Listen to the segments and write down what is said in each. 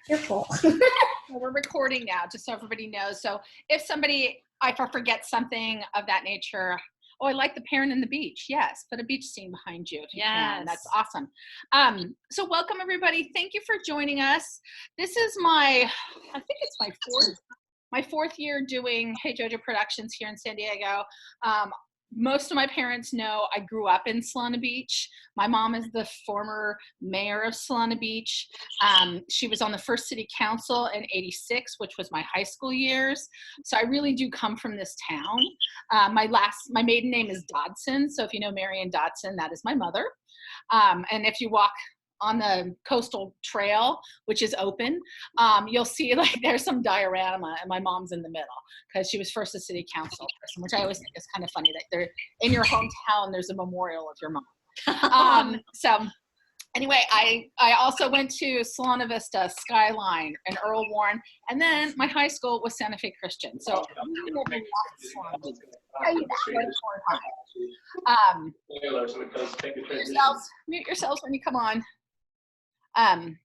Careful. We're recording now, just so everybody knows. So if I forget something of that nature, I like the parent and the beach. Yes, put a beach scene behind you if you can. That's awesome. So welcome everybody. Thank you for joining us. This is I think it's my fourth year doing Hey JoJo Productions here in San Diego. Most of my parents know I grew up in Solana Beach. My mom is the former mayor of Solana Beach. She was on the first city council in '86, which was my high school years. So I really do come from this town. My maiden name is Dodson. So if you know Marion Dodson, that is my mother. And if you walk on the coastal trail, which is open, you'll see like there's some diorama and my mom's in the middle because she was first a city council person, which I always think is kind of funny that they're in your hometown, there's a memorial of your mom. So anyway, I also went to Solana Vista, Skyline, and Earl Warren, and then my high school was Santa Fe Christian. So mute yourselves when you come on. And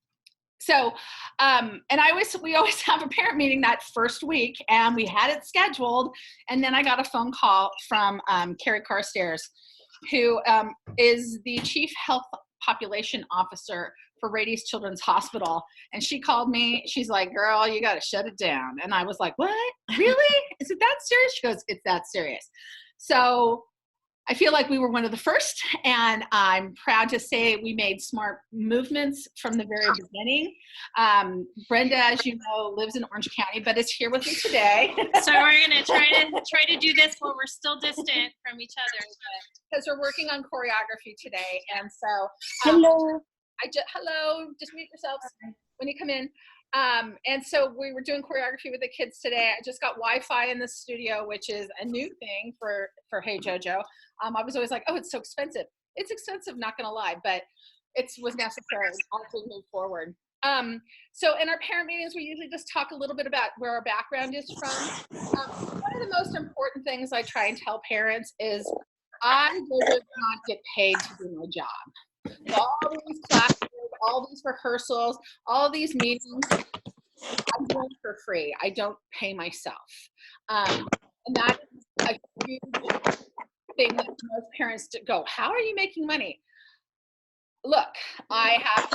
we always have a parent meeting that first week, and we had it scheduled. And then I got a phone call from Carrie Carstairs, who is the Chief Health Population Officer for Radius Children's Hospital. And she called me. She's like, girl, you got to shut it down. And I was like, what? Really? Is it that serious? She goes, it's that serious. So I feel like we were one of the first, and I'm proud to say we made smart movements from the very beginning. Brenda, as you know, lives in Orange County, but is here with me today. So we're going to try to do this while we're still distant from each other. Because we're working on choreography today. And so, Hello. Hello, just mute yourselves when you come in. And so we were doing choreography with the kids today. I just got Wi-Fi in the studio, which is a new thing for Hey JoJo. I was always like, oh, it's so expensive. It's expensive, not gonna lie, but it was necessary as we move forward. So in our parent meetings, we usually just talk a little bit about where our background is from. One of the most important things I try and tell parents is I would not get paid to do my job. So all these classes, all these rehearsals, all these meetings, I'm doing for free. I don't pay myself. And that is a huge thing that most parents go, how are you making money? Look, I have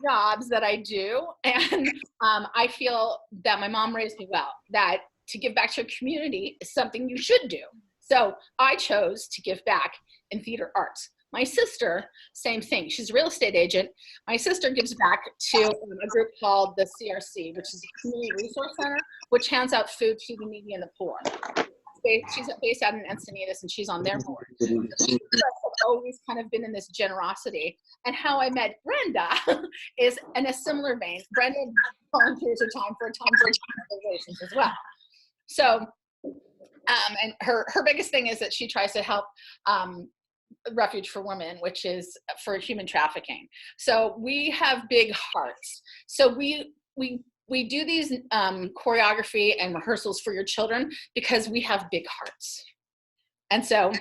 jobs that I do, and I feel that my mom raised me well, that to give back to your community is something you should do. So I chose to give back in theater arts. My sister, same thing. She's a real estate agent. My sister gives back to a group called the CRC, which is a Community Resource Center, which hands out food to the needy and the poor. She's based out in Encinitas, and she's on their board. She's always kind of been in this generosity. And how I met Brenda is in a similar vein. Brenda volunteers her time for organizations as well. So, and her biggest thing is that she tries to help Refuge for Women, which is for human trafficking. So we have big hearts. So we do these choreography and rehearsals for your children because we have big hearts. And so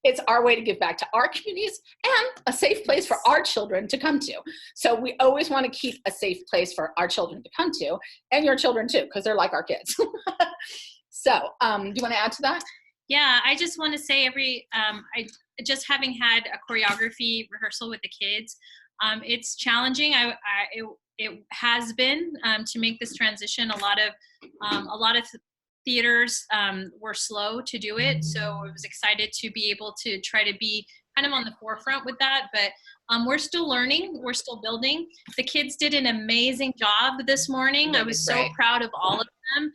it's our way to give back to our communities and a safe place for our children to come to. So we always want to keep a safe place for our children to come to, and your children too, because they're like our kids. So do you want to add to that? Yeah, I just want to say just having had a choreography rehearsal with the kids, it's challenging. It has been to make this transition. A lot of theaters were slow to do it, so I was excited to be able to try to be kind of on the forefront with that. But we're still learning, we're still building. The kids did an amazing job this morning. I was so proud of all of them.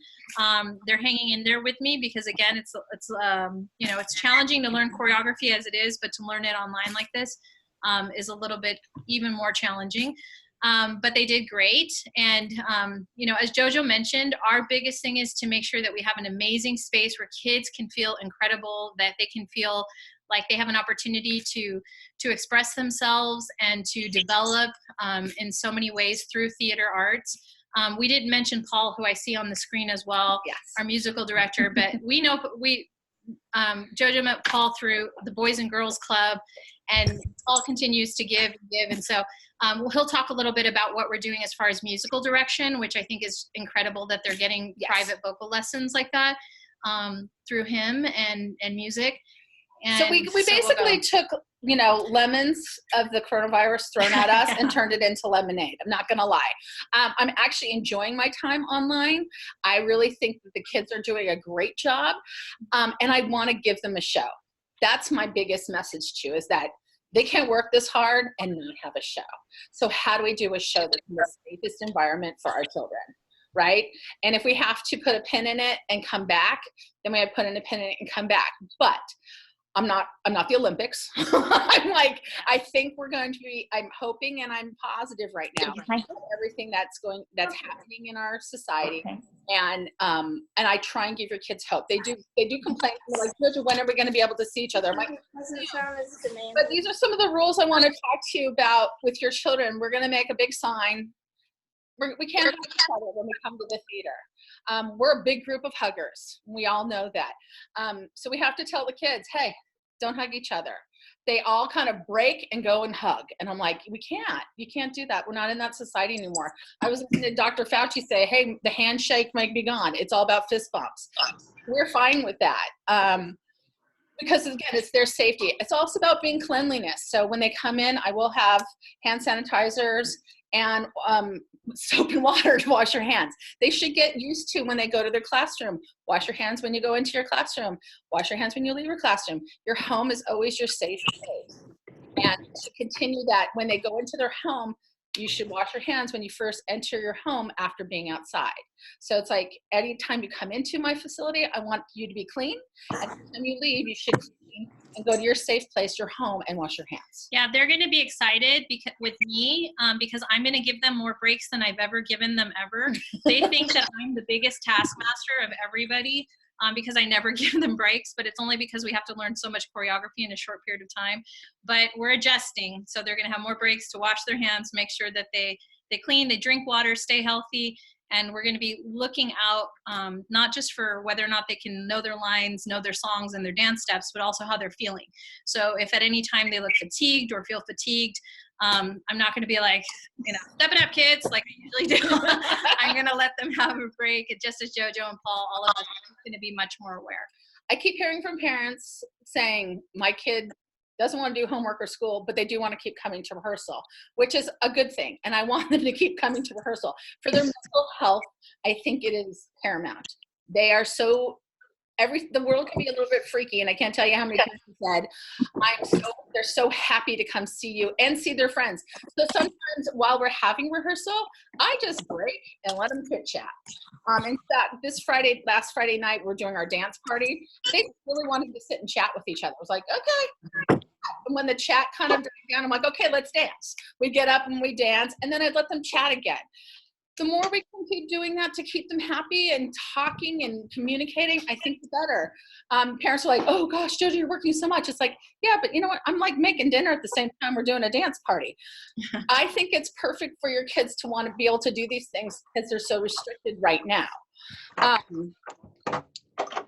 They're hanging in there with me because again, it's challenging to learn choreography as it is, but to learn it online like this is a little bit even more challenging. But they did great. And, as JoJo mentioned, our biggest thing is to make sure that we have an amazing space where kids can feel incredible, that they can feel like they have an opportunity to express themselves and to develop in so many ways through theater arts. We didn't mention Paul, who I see on the screen as well, yes, our musical director, but JoJo met Paul through the Boys and Girls Club, and Paul continues to give and give. And so he'll talk a little bit about what we're doing as far as musical direction, which I think is incredible that they're getting private vocal lessons like that through him and music. And so we basically took, you know, lemons of the coronavirus thrown at us and turned it into lemonade. I'm not going to lie. I'm actually enjoying my time online. I really think that the kids are doing a great job. And I want to give them a show. That's my biggest message too, is that they can't work this hard and not have a show. So how do we do a show that's in the safest environment for our children? Right? And if we have to put a pin in it and come back, then we have to put in a pin in it and come back. But I'm not the Olympics. I think we're going to be, I'm hoping and I'm positive right now, everything that's happening in our society. Okay. And I try and give your kids hope. They do complain, like, JoJo, when are we going to be able to see each other? I'm like, but these are some of the rules I want to talk to you about with your children. We're going to make a big sign. We can't hug each other when we come to the theater. We're a big group of huggers. We all know that. So we have to tell the kids, hey, don't hug each other. They all kind of break and go and hug. And I'm like, you can't do that. We're not in that society anymore. I was listening to Dr. Fauci say, hey, the handshake might be gone. It's all about fist bumps. We're fine with that. Because again, it's their safety. It's also about being cleanliness. So when they come in, I will have hand sanitizers and soap and water to wash your hands. They should get used to when they go to their classroom. Wash your hands when you go into your classroom. Wash your hands when you leave your classroom. Your home is always your safe space. And to continue that, when they go into their home, you should wash your hands when you first enter your home after being outside. So it's like, anytime you come into my facility, I want you to be clean. And anytime you leave, you should clean and go to your safe place, your home, and wash your hands. Yeah, they're going to be excited with me because I'm going to give them more breaks than I've ever given them ever. They think that I'm the biggest taskmaster of everybody because I never give them breaks, but it's only because we have to learn so much choreography in a short period of time. But we're adjusting, so they're going to have more breaks to wash their hands, make sure that they clean, they drink water, stay healthy. And we're going to be looking out not just for whether or not they can know their lines, know their songs and their dance steps, but also how they're feeling. So if at any time they look fatigued or feel fatigued, I'm not going to be like, step it up, kids, like I usually do. I'm going to let them have a break. And just as JoJo and Paul, all of us are going to be much more aware. I keep hearing from parents saying, my kid doesn't want to do homework or school, but they do want to keep coming to rehearsal, which is a good thing. And I want them to keep coming to rehearsal. For their mental health, I think it is paramount. They are so, the world can be a little bit freaky, and I can't tell you how many times I said, they're so happy to come see you and see their friends. So sometimes while we're having rehearsal, I just break and let them chit chat. In fact, last Friday night, we're doing our dance party. They really wanted to sit and chat with each other. I was like, okay. And when the chat kind of died down, I'm like, okay, let's dance. We get up and we dance, and then I'd let them chat again. The more we can keep doing that to keep them happy and talking and communicating, I think the better. Parents are like, oh gosh, JoJo, you're working so much. It's like, yeah, but you know what? I'm like making dinner at the same time we're doing a dance party. I think it's perfect for your kids to want to be able to do these things because they're so restricted right now.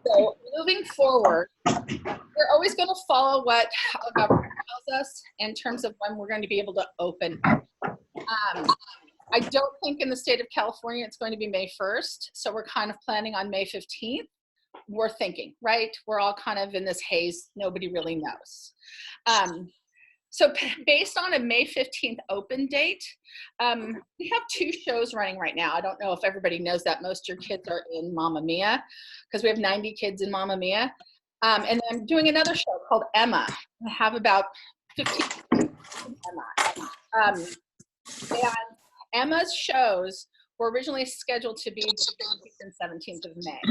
So moving forward, we're always going to follow what our government tells us in terms of when we're going to be able to open up. I don't think in the state of California it's going to be May 1st, so we're kind of planning on May 15th. We're thinking, right? We're all kind of in this haze. Nobody really knows. So based on a May 15th open date, we have 2 shows running right now. I don't know if everybody knows that. Most of your kids are in Mamma Mia because we have 90 kids in Mamma Mia. And then I'm doing another show called Emma. I have about 15 kids in Emma. And Emma's shows were originally scheduled to be the 16th and 17th of May.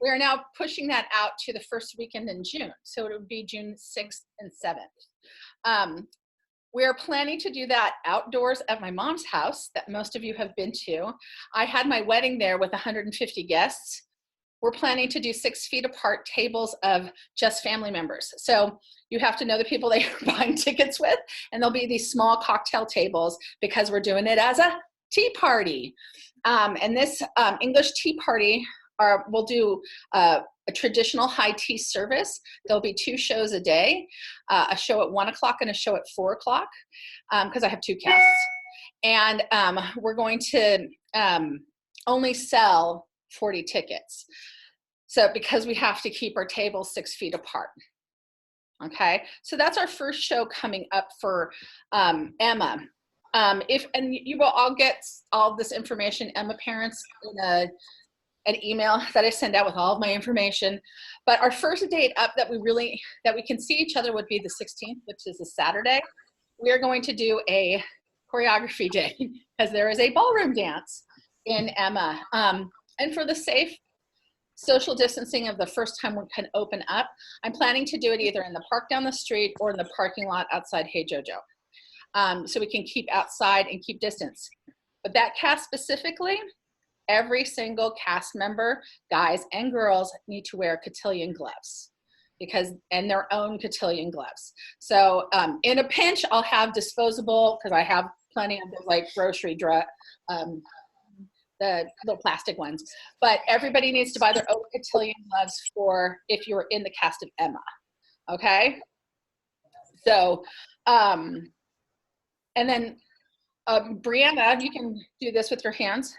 We are now pushing that out to the first weekend in June. So it would be June 6th and 7th. We are planning to do that outdoors at my mom's house that most of you have been to. I had my wedding there with 150 guests. We're planning to do 6 feet apart tables of just family members. So you have to know the people that you're buying tickets with, and there'll be these small cocktail tables because we're doing it as a tea party. And this English tea party, we'll do a traditional high tea service. There'll be 2 shows a day, a show at 1 o'clock and a show at 4 o'clock, because I have 2 casts. And we're going to only sell 40 tickets. So because we have to keep our tables 6 feet apart. Okay, so that's our first show coming up for Emma. And you will all get all this information, Emma parents, in an email that I send out with all of my information. But our first date up that we can see each other would be the 16th, which is a Saturday. We are going to do a choreography day because there is a ballroom dance in Emma. And for the safe social distancing of the first time we can open up, I'm planning to do it either in the park down the street or in the parking lot outside Hey Jojo. So we can keep outside and keep distance. But that cast specifically, every single cast member, guys and girls, need to wear cotillion gloves and their own cotillion gloves. So in a pinch, I'll have disposable, because I have plenty of those like grocery the little plastic ones, but everybody needs to buy their own cotillion gloves for if you're in the cast of Emma. Okay. So, and then Brianna, you can do this with your hands.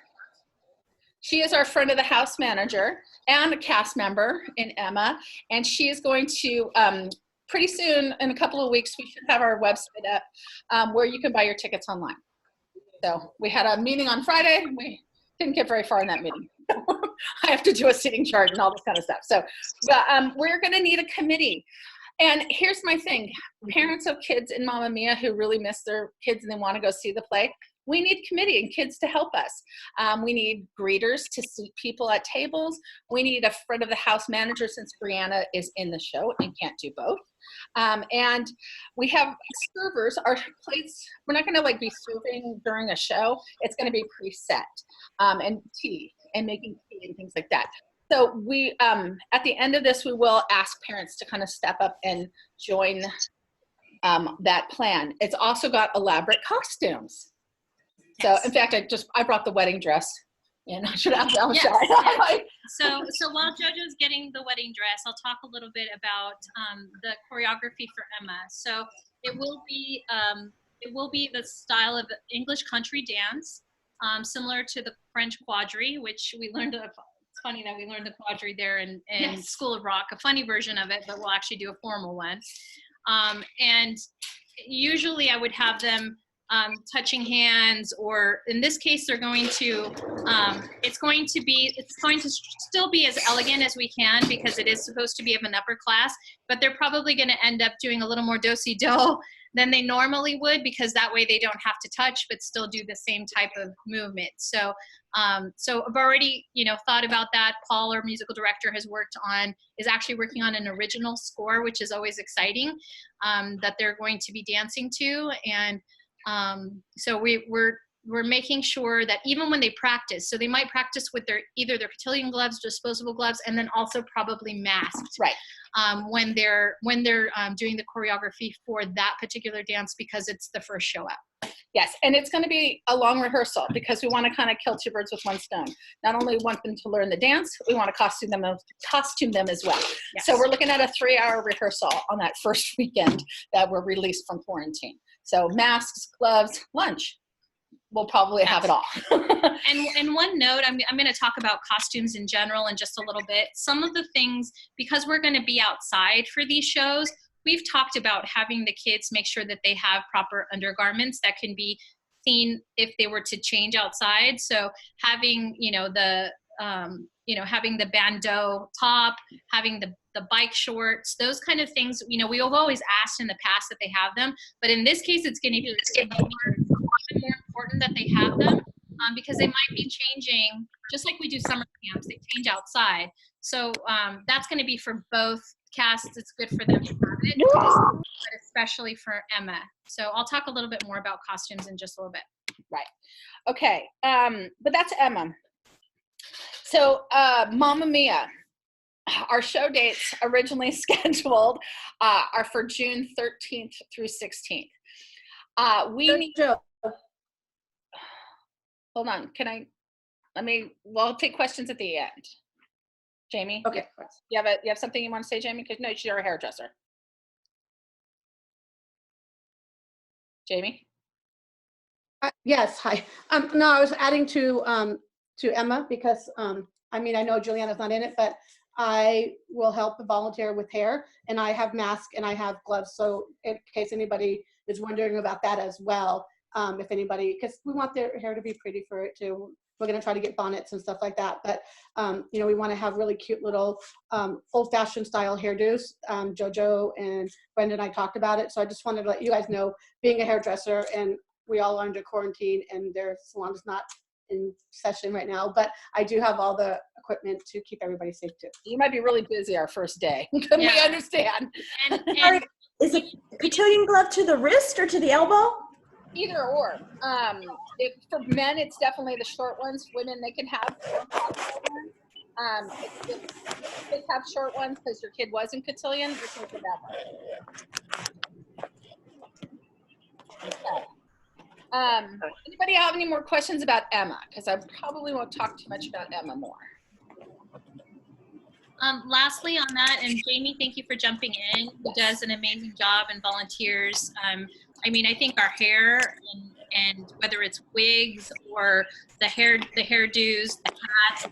She is our front of the house manager and a cast member in Emma. And she is going to, pretty soon, in a couple of weeks, we should have our website up where you can buy your tickets online. So we had a meeting on Friday. We didn't get very far in that meeting. I have to do a seating chart and all this kind of stuff. So we're going to need a committee. And here's my thing. Parents of kids in Mamma Mia who really miss their kids and they want to go see the play, we need committee and kids to help us. We need greeters to seat people at tables. We need a front of the house manager since Brianna is in the show and can't do both. And we have servers. Our plates, we're not gonna like be serving during a show. It's gonna be preset, and tea and making tea and things like that. So we, at the end of this, we will ask parents to kind of step up and join that plan. It's also got elaborate costumes. So in fact, I brought the wedding dress and I should have that. Yes. So while JoJo's getting the wedding dress, I'll talk a little bit about the choreography for Emma. So it will be the style of English country dance, similar to the French quadrille, which we learned. It's funny that we learned the quadrille there in yes. School of Rock, a funny version of it, but we'll actually do a formal one. And usually I would have them touching hands, or in this case, they're going to, it's going to still be as elegant as we can because it is supposed to be of an upper class, but they're probably going to end up doing a little more do-si-do than they normally would because that way they don't have to touch but still do the same type of movement. So I've already, thought about that. Paul, our musical director, is actually working on an original score, which is always exciting, that they're going to be dancing to. And so we're making sure that even when they practice, so they might practice with either their cotillion gloves, disposable gloves, and then also probably masked. Right. When they're doing the choreography for that particular dance because it's the first show up. Yes, and it's going to be a long rehearsal because we want to kind of kill 2 birds with 1 stone. Not only want them to learn the dance, we want to costume them as well. Yes. So we're looking at a 3-hour rehearsal on that first weekend that we're released from quarantine. So masks, gloves, lunch. We'll probably have it all. And one note, I'm going to talk about costumes in general in just a little bit. Some of the things, because we're going to be outside for these shows, we've talked about having the kids make sure that they have proper undergarments that can be seen if they were to change outside. So having, having the bandeau top, having the bike shorts, those kind of things, we've always asked in the past that they have them, but in this case, it's going to be even more important that they have them because they might be changing, just like we do summer camps, they change outside. So that's going to be for both casts. It's good for them to have it, but especially for Emma. So I'll talk a little bit more about costumes in just a little bit. Right. Okay. But that's Emma. So Mamma Mia, our show dates originally scheduled are for June 13th through 16th. Hold on. I'll take questions at the end. Jamie? Okay. You have something you want to say, Jamie? Because no, she's our hairdresser. Jamie? Yes, hi. No, I was adding to Emma because, I mean, I know Juliana's not in it, but I will help volunteer with hair, and I have masks and I have gloves. So in case anybody is wondering about that as well, if anybody, because we want their hair to be pretty for it too. We're going to try to get bonnets and stuff like that. But, you know, we want to have really cute little old-fashioned style hairdos. JoJo and Brenda and I talked about it. So I just wanted to let you guys know, being a hairdresser, and we all are under quarantine and their salon is not in session right now, but I do have all the equipment to keep everybody safe too. You might be really busy our first day. We understand. And Is it cotillion glove to the wrist or to the elbow? Either or. For men, it's definitely the short ones. Women, they can have if kids have short ones because your kid was in cotillion, you can do that one. Okay. Anybody have any more questions about Emma? Because I probably won't talk too much about Emma more. Lastly on that, and Jamie, thank you for jumping in. Who does an amazing job and volunteers. I mean, I think our hair and whether it's wigs or the hairdos, the hats,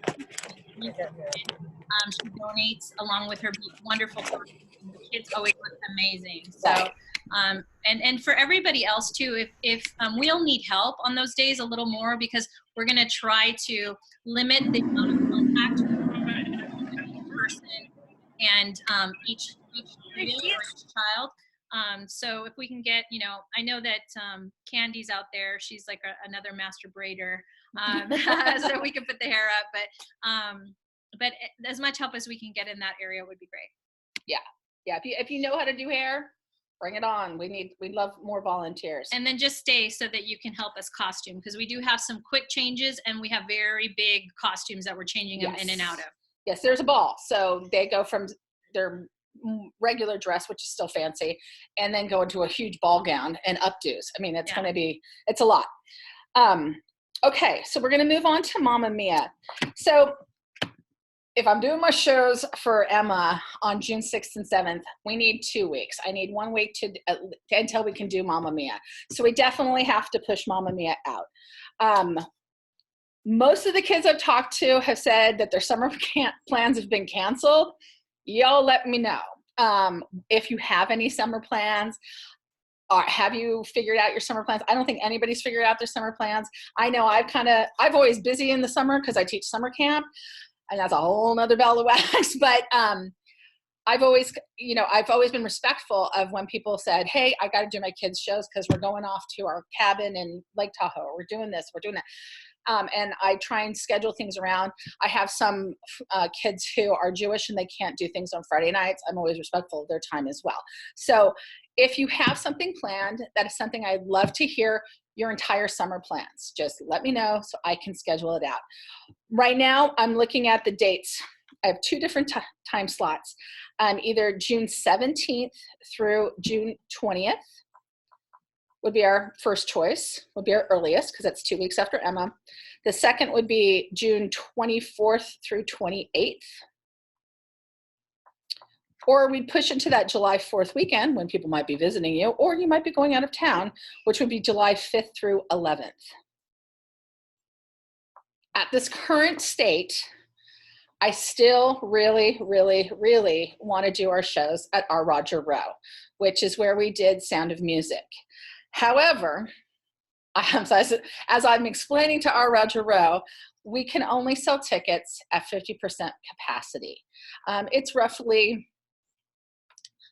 she donates along with her wonderful costumes. The kids always look amazing. So, and for everybody else too, if we'll need help on those days a little more, because we're going to try to limit the amount of contact person and each student or each child. So if we can get, you know, I know that Candy's out there. She's like another master braider, so we can put the hair up. But as much help as we can get in that area would be great. Yeah. If you know how to do hair, bring it on. We'd love more volunteers. And then just stay so that you can help us costume, because we do have some quick changes and we have very big costumes that we're changing them in and out of. Yes, there's a ball. So they go from their regular dress, which is still fancy, and then go into a huge ball gown and updos. I mean, it's going to be, it's a lot. Okay, so we're going to move on to Mamma Mia. So if I'm doing my shows for Emma on June 6th and 7th, we need 2 weeks. I need 1 week until we can do Mamma Mia. So we definitely have to push Mamma Mia out. Most of the kids I've talked to have said that their summer plans have been canceled. Y'all let me know. If you have any summer plans, or have you figured out your summer plans? I don't think anybody's figured out their summer plans. I know I've always busy in the summer because I teach summer camp, and that's a whole nother bell of wax. But I've always been respectful of when people said, hey, I got to do my kids' shows because we're going off to our cabin in Lake Tahoe. We're doing this, we're doing that. And I try and schedule things around. I have some kids who are Jewish and they can't do things on Friday nights. I'm always respectful of their time as well. So if you have something planned, that is something I'd love to hear your entire summer plans. Just let me know so I can schedule it out. Right now, I'm looking at the dates. I have 2 different time slots, either June 17th through June 20th. Would be our first choice, would be our earliest, because that's 2 weeks after Emma. The second would be June 24th through 28th. Or we'd push into that July 4th weekend when people might be visiting you, or you might be going out of town, which would be July 5th through 11th. At this current state, I still really, really, really want to do our shows at our Roger Rowe, which is where we did Sound of Music. However, as I'm explaining to our Roger Rowe, we can only sell tickets at 50% capacity. It's roughly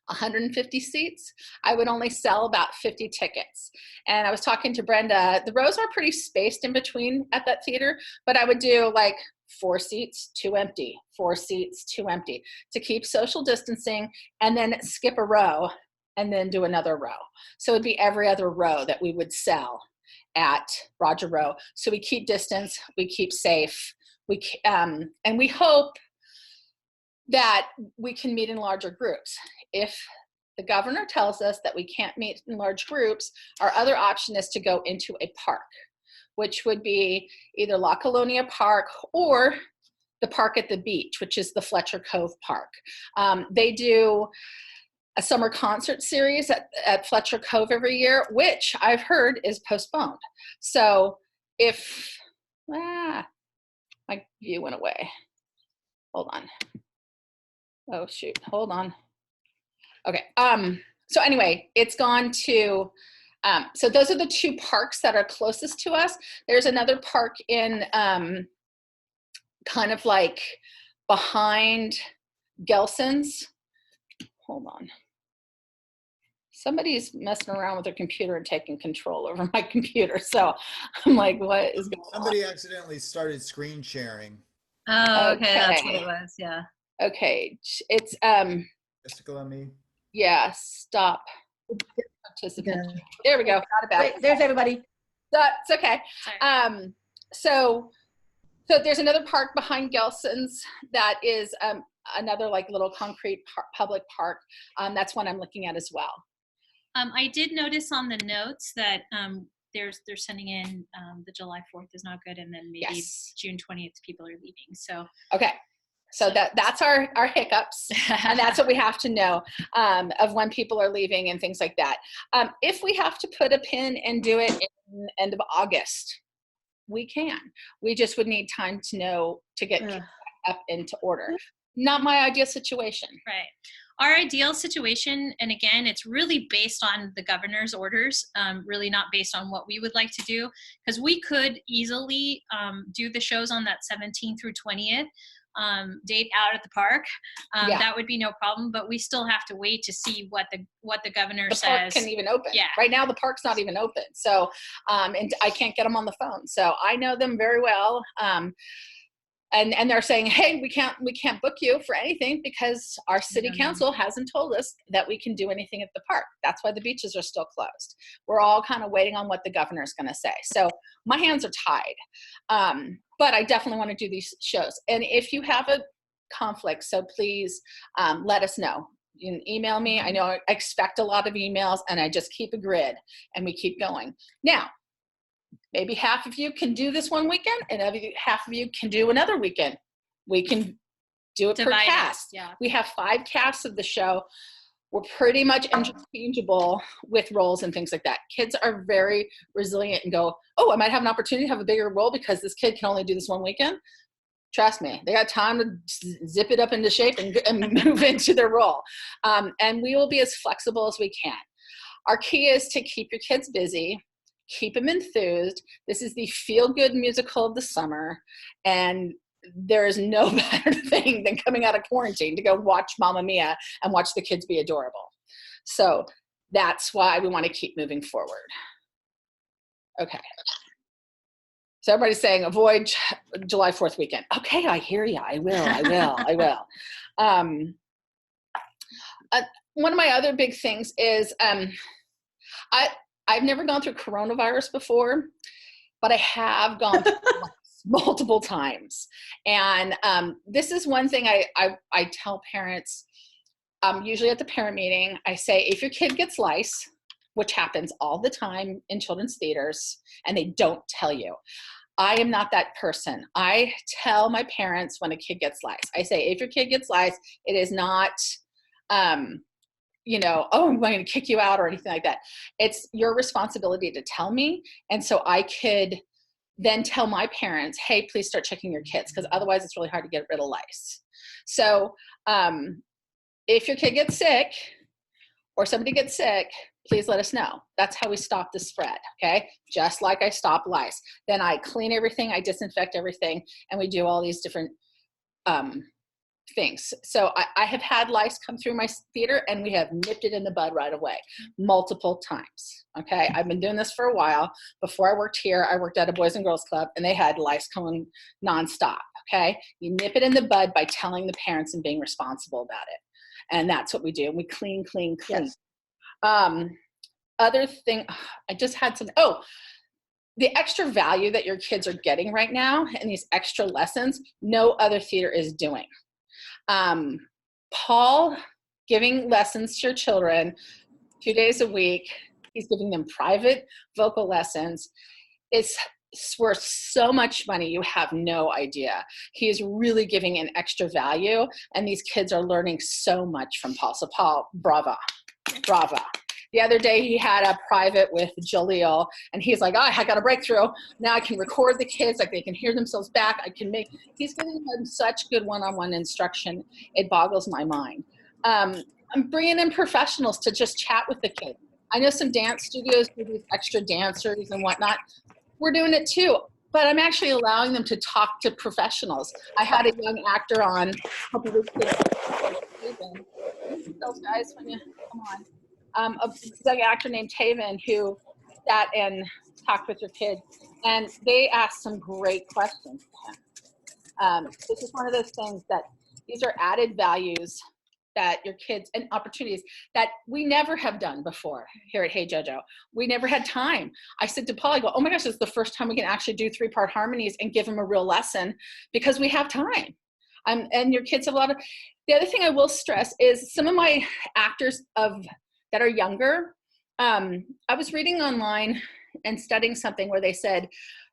150 seats. I would only sell about 50 tickets. And I was talking to Brenda, the rows are pretty spaced in between at that theater, but I would do like 4 seats, 2 empty, 4 seats, 2 empty to keep social distancing, and then skip a row and then do another row. So it'd be every other row that we would sell at Roger Rowe. So we keep distance, we keep safe, and we hope that we can meet in larger groups. If the governor tells us that we can't meet in large groups, our other option is to go into a park, which would be either La Colonia Park or the park at the beach, which is the Fletcher Cove Park. They do a summer concert series at Fletcher Cove every year, which I've heard is postponed. So if, my view went away. Hold on. Oh shoot, hold on. Okay, so anyway, it's gone to, so those are the 2 parks that are closest to us. There's another park in kind of like behind Gelson's. Hold on. Somebody's messing around with their computer and taking control over my computer. So I'm like, what is going on? Somebody accidentally started screen sharing. Oh, okay, that's what Okay. it was. Yeah. Okay, it's, Jessica and me. yeah, stop. Participant. There we go, got it back. Wait, there's everybody. That's okay. Sorry. So there's another park behind Gelson's that is another like little concrete public park. That's one I'm looking at as well. I did notice on the notes that they're sending in the July 4th is not good, and then maybe Yes. June 20th people are leaving. So Okay, so that's our hiccups, and that's what we have to know of when people are leaving and things like that. If we have to put a pin and do it in the end of August, we can. We just would need time to know to get kids up into order. Not my ideal situation. Right. Our ideal situation, and again, it's really based on the governor's orders, really not based on what we would like to do, because we could easily do the shows on that 17th through 20th date out at the park. Yeah. That would be no problem, but we still have to wait to see what the governor The park says. can even open. Yeah. Right now, the park's not even open. So, and I can't get them on the phone. So I know them very well. And they're saying, hey, we can't book you for anything because our city council hasn't told us that we can do anything at the park. That's why the beaches are still closed. We're all kind of waiting on what the governor's going to say. So my hands are tied. But I definitely want to do these shows. And if you have a conflict, so please let us know. You can email me. I know I expect a lot of emails, and I just keep a grid and we keep going. Now, maybe half of you can do this one weekend and half of you can do another weekend. We can do it per Divide it, cast. yeah. We have 5 casts of the show. We're pretty much interchangeable with roles and things like that. Kids are very resilient and go, oh, I might have an opportunity to have a bigger role because this kid can only do this one weekend. Trust me, they got time to zip it up into shape and move into their role. And we will be as flexible as we can. Our key is to keep your kids busy, keep them enthused. This is the feel-good musical of the summer, and there is no better thing than coming out of quarantine to go watch Mamma Mia and watch the kids be adorable. So that's why we want to keep moving forward. Okay. So everybody's saying avoid July 4th weekend. Okay, I hear you. I will. One of my other big things is I've never gone through coronavirus before, but I have gone through multiple times. And this is one thing I tell parents, usually at the parent meeting, I say, if your kid gets lice, which happens all the time in children's theaters, and they don't tell you, I am not that person. I tell my parents when a kid gets lice. I say, if your kid gets lice, it is not, oh, I'm going to kick you out or anything like that. It's your responsibility to tell me. And so I could then tell my parents, hey, please start checking your kids, because otherwise it's really hard to get rid of lice. So if your kid gets sick or somebody gets sick, please let us know. That's how we stop the spread, okay? Just like I stop lice. Then I clean everything, I disinfect everything, and we do all these different things. So I have had lice come through my theater, and we have nipped it in the bud right away, multiple times, okay? I've been doing this for a while. Before I worked here, I worked at a Boys and Girls Club, and they had lice coming nonstop, okay? You nip it in the bud by telling the parents and being responsible about it. And that's what we do. We clean. Yes. Other thing, I just had some, the extra value that your kids are getting right now and these extra lessons, no other theater is doing. Paul giving lessons to your children 2 days a week, he's giving them private vocal lessons. It's worth so much money, you have no idea. He is really giving an extra value, and these kids are learning so much from Paul. So Paul, brava. The other day he had a private with Jaleel, and he's like, oh, I got a breakthrough. Now I can record the kids, like they can hear themselves back. He's giving them such good one-on-one instruction. It boggles my mind. I'm bringing in professionals to just chat with the kids. I know some dance studios do these extra dancers and whatnot. We're doing it too, but I'm actually allowing them to talk to professionals. I had a young actor on a couple weeks ago. Those guys, when you come on, a young actor named Taven who sat and talked with your kids, and they asked some great questions to him. This is one of those things that these are added values that your kids and opportunities that we never have done before here at Hey JoJo. We never had time. I said to Paul, I go, oh my gosh, this is the first time we can actually do 3-part harmonies and give them a real lesson because we have time. And your kids have a lot of, the other thing I will stress is some of my actors that are younger, I was reading online and studying something where they said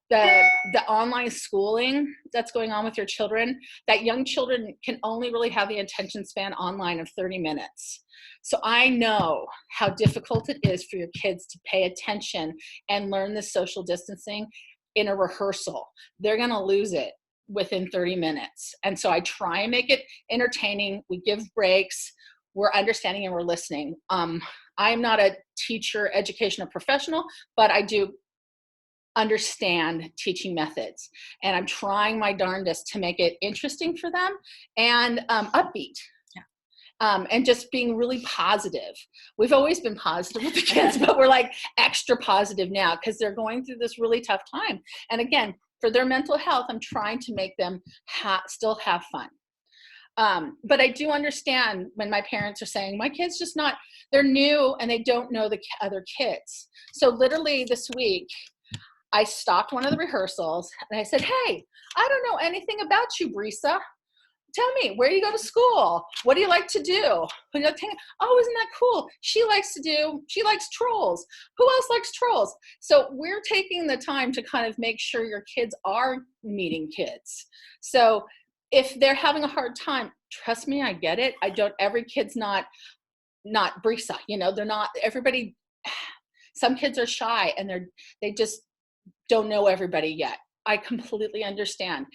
the online schooling that's going on with your children, that young children can only really have the attention span online of 30 minutes. So I know how difficult it is for your kids to pay attention and learn the social distancing in a rehearsal. They're gonna lose it within 30 minutes. And so I try and make it entertaining. We give breaks, we're understanding and we're listening. I'm not a teacher, educational professional, but I do understand teaching methods, and I'm trying my darndest to make it interesting for them and upbeat. And just being really positive. We've always been positive with the kids, but we're like extra positive now because they're going through this really tough time. And again, for their mental health, I'm trying to make them still have fun. But I do understand when my parents are saying, my kid's just not, they're new and they don't know the other kids. So literally this week, I stopped one of the rehearsals and I said, hey, I don't know anything about you, Brisa. Tell me, where do you go to school? What do you like to do? Oh, isn't that cool? She likes trolls. Who else likes trolls? So we're taking the time to kind of make sure your kids are meeting kids. So if they're having a hard time, trust me, I get it. Every kid's not Brisa, they're not, everybody, some kids are shy and they just don't know everybody yet. I completely understand.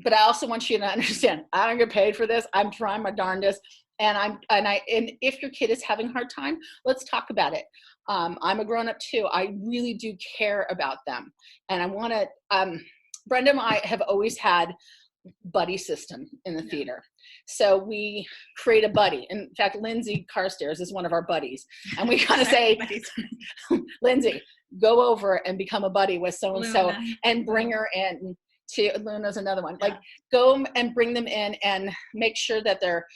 But I also want you to understand, I don't get paid for this. I'm trying my darndest. And if your kid is having a hard time, let's talk about it. I'm a grown-up too. I really do care about them. And I want to, Brenda and I have always had buddy system in the theater. So we create a buddy. In fact, Lindsay Carstairs is one of our buddies. And we kind of say, Lindsay, go over and become a buddy with so-and-so and bring her in. Luna's another one. Like, go and bring them in and make sure that they're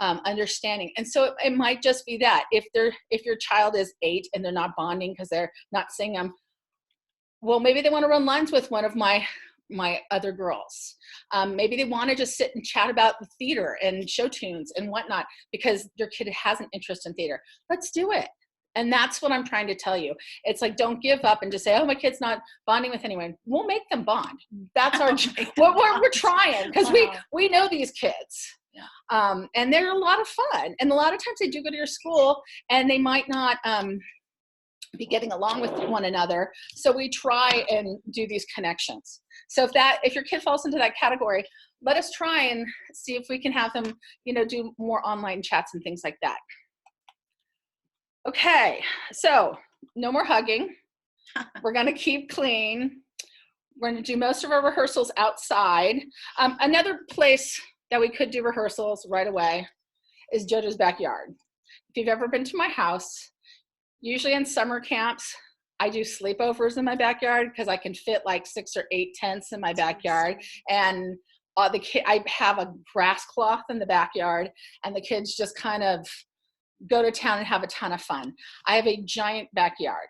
understanding. And so it might just be that if your child is 8 and they're not bonding because they're not seeing them, well, maybe they want to run lines with one of my other girls. Maybe they want to just sit and chat about the theater and show tunes and whatnot because their kid has an interest in theater. Let's do it. And that's what I'm trying to tell you. It's like, don't give up and just say, oh, my kid's not bonding with anyone. We'll make them bond. That's our, we're trying because we know these kids. And they're a lot of fun. And a lot of times they do go to your school and they might not be getting along with one another. So we try and do these connections. So if your kid falls into that category, let us try and see if we can have them, do more online chats and things like that. Okay, so no more hugging. We're gonna keep clean. We're gonna do most of our rehearsals outside. Another place that we could do rehearsals right away is JoJo's backyard. If you've ever been to my house, usually in summer camps, I do sleepovers in my backyard because I can fit like 6 or 8 tents in my backyard. And I have a grass cloth in the backyard and the kids just kind of go to town and have a ton of fun. I have a giant backyard.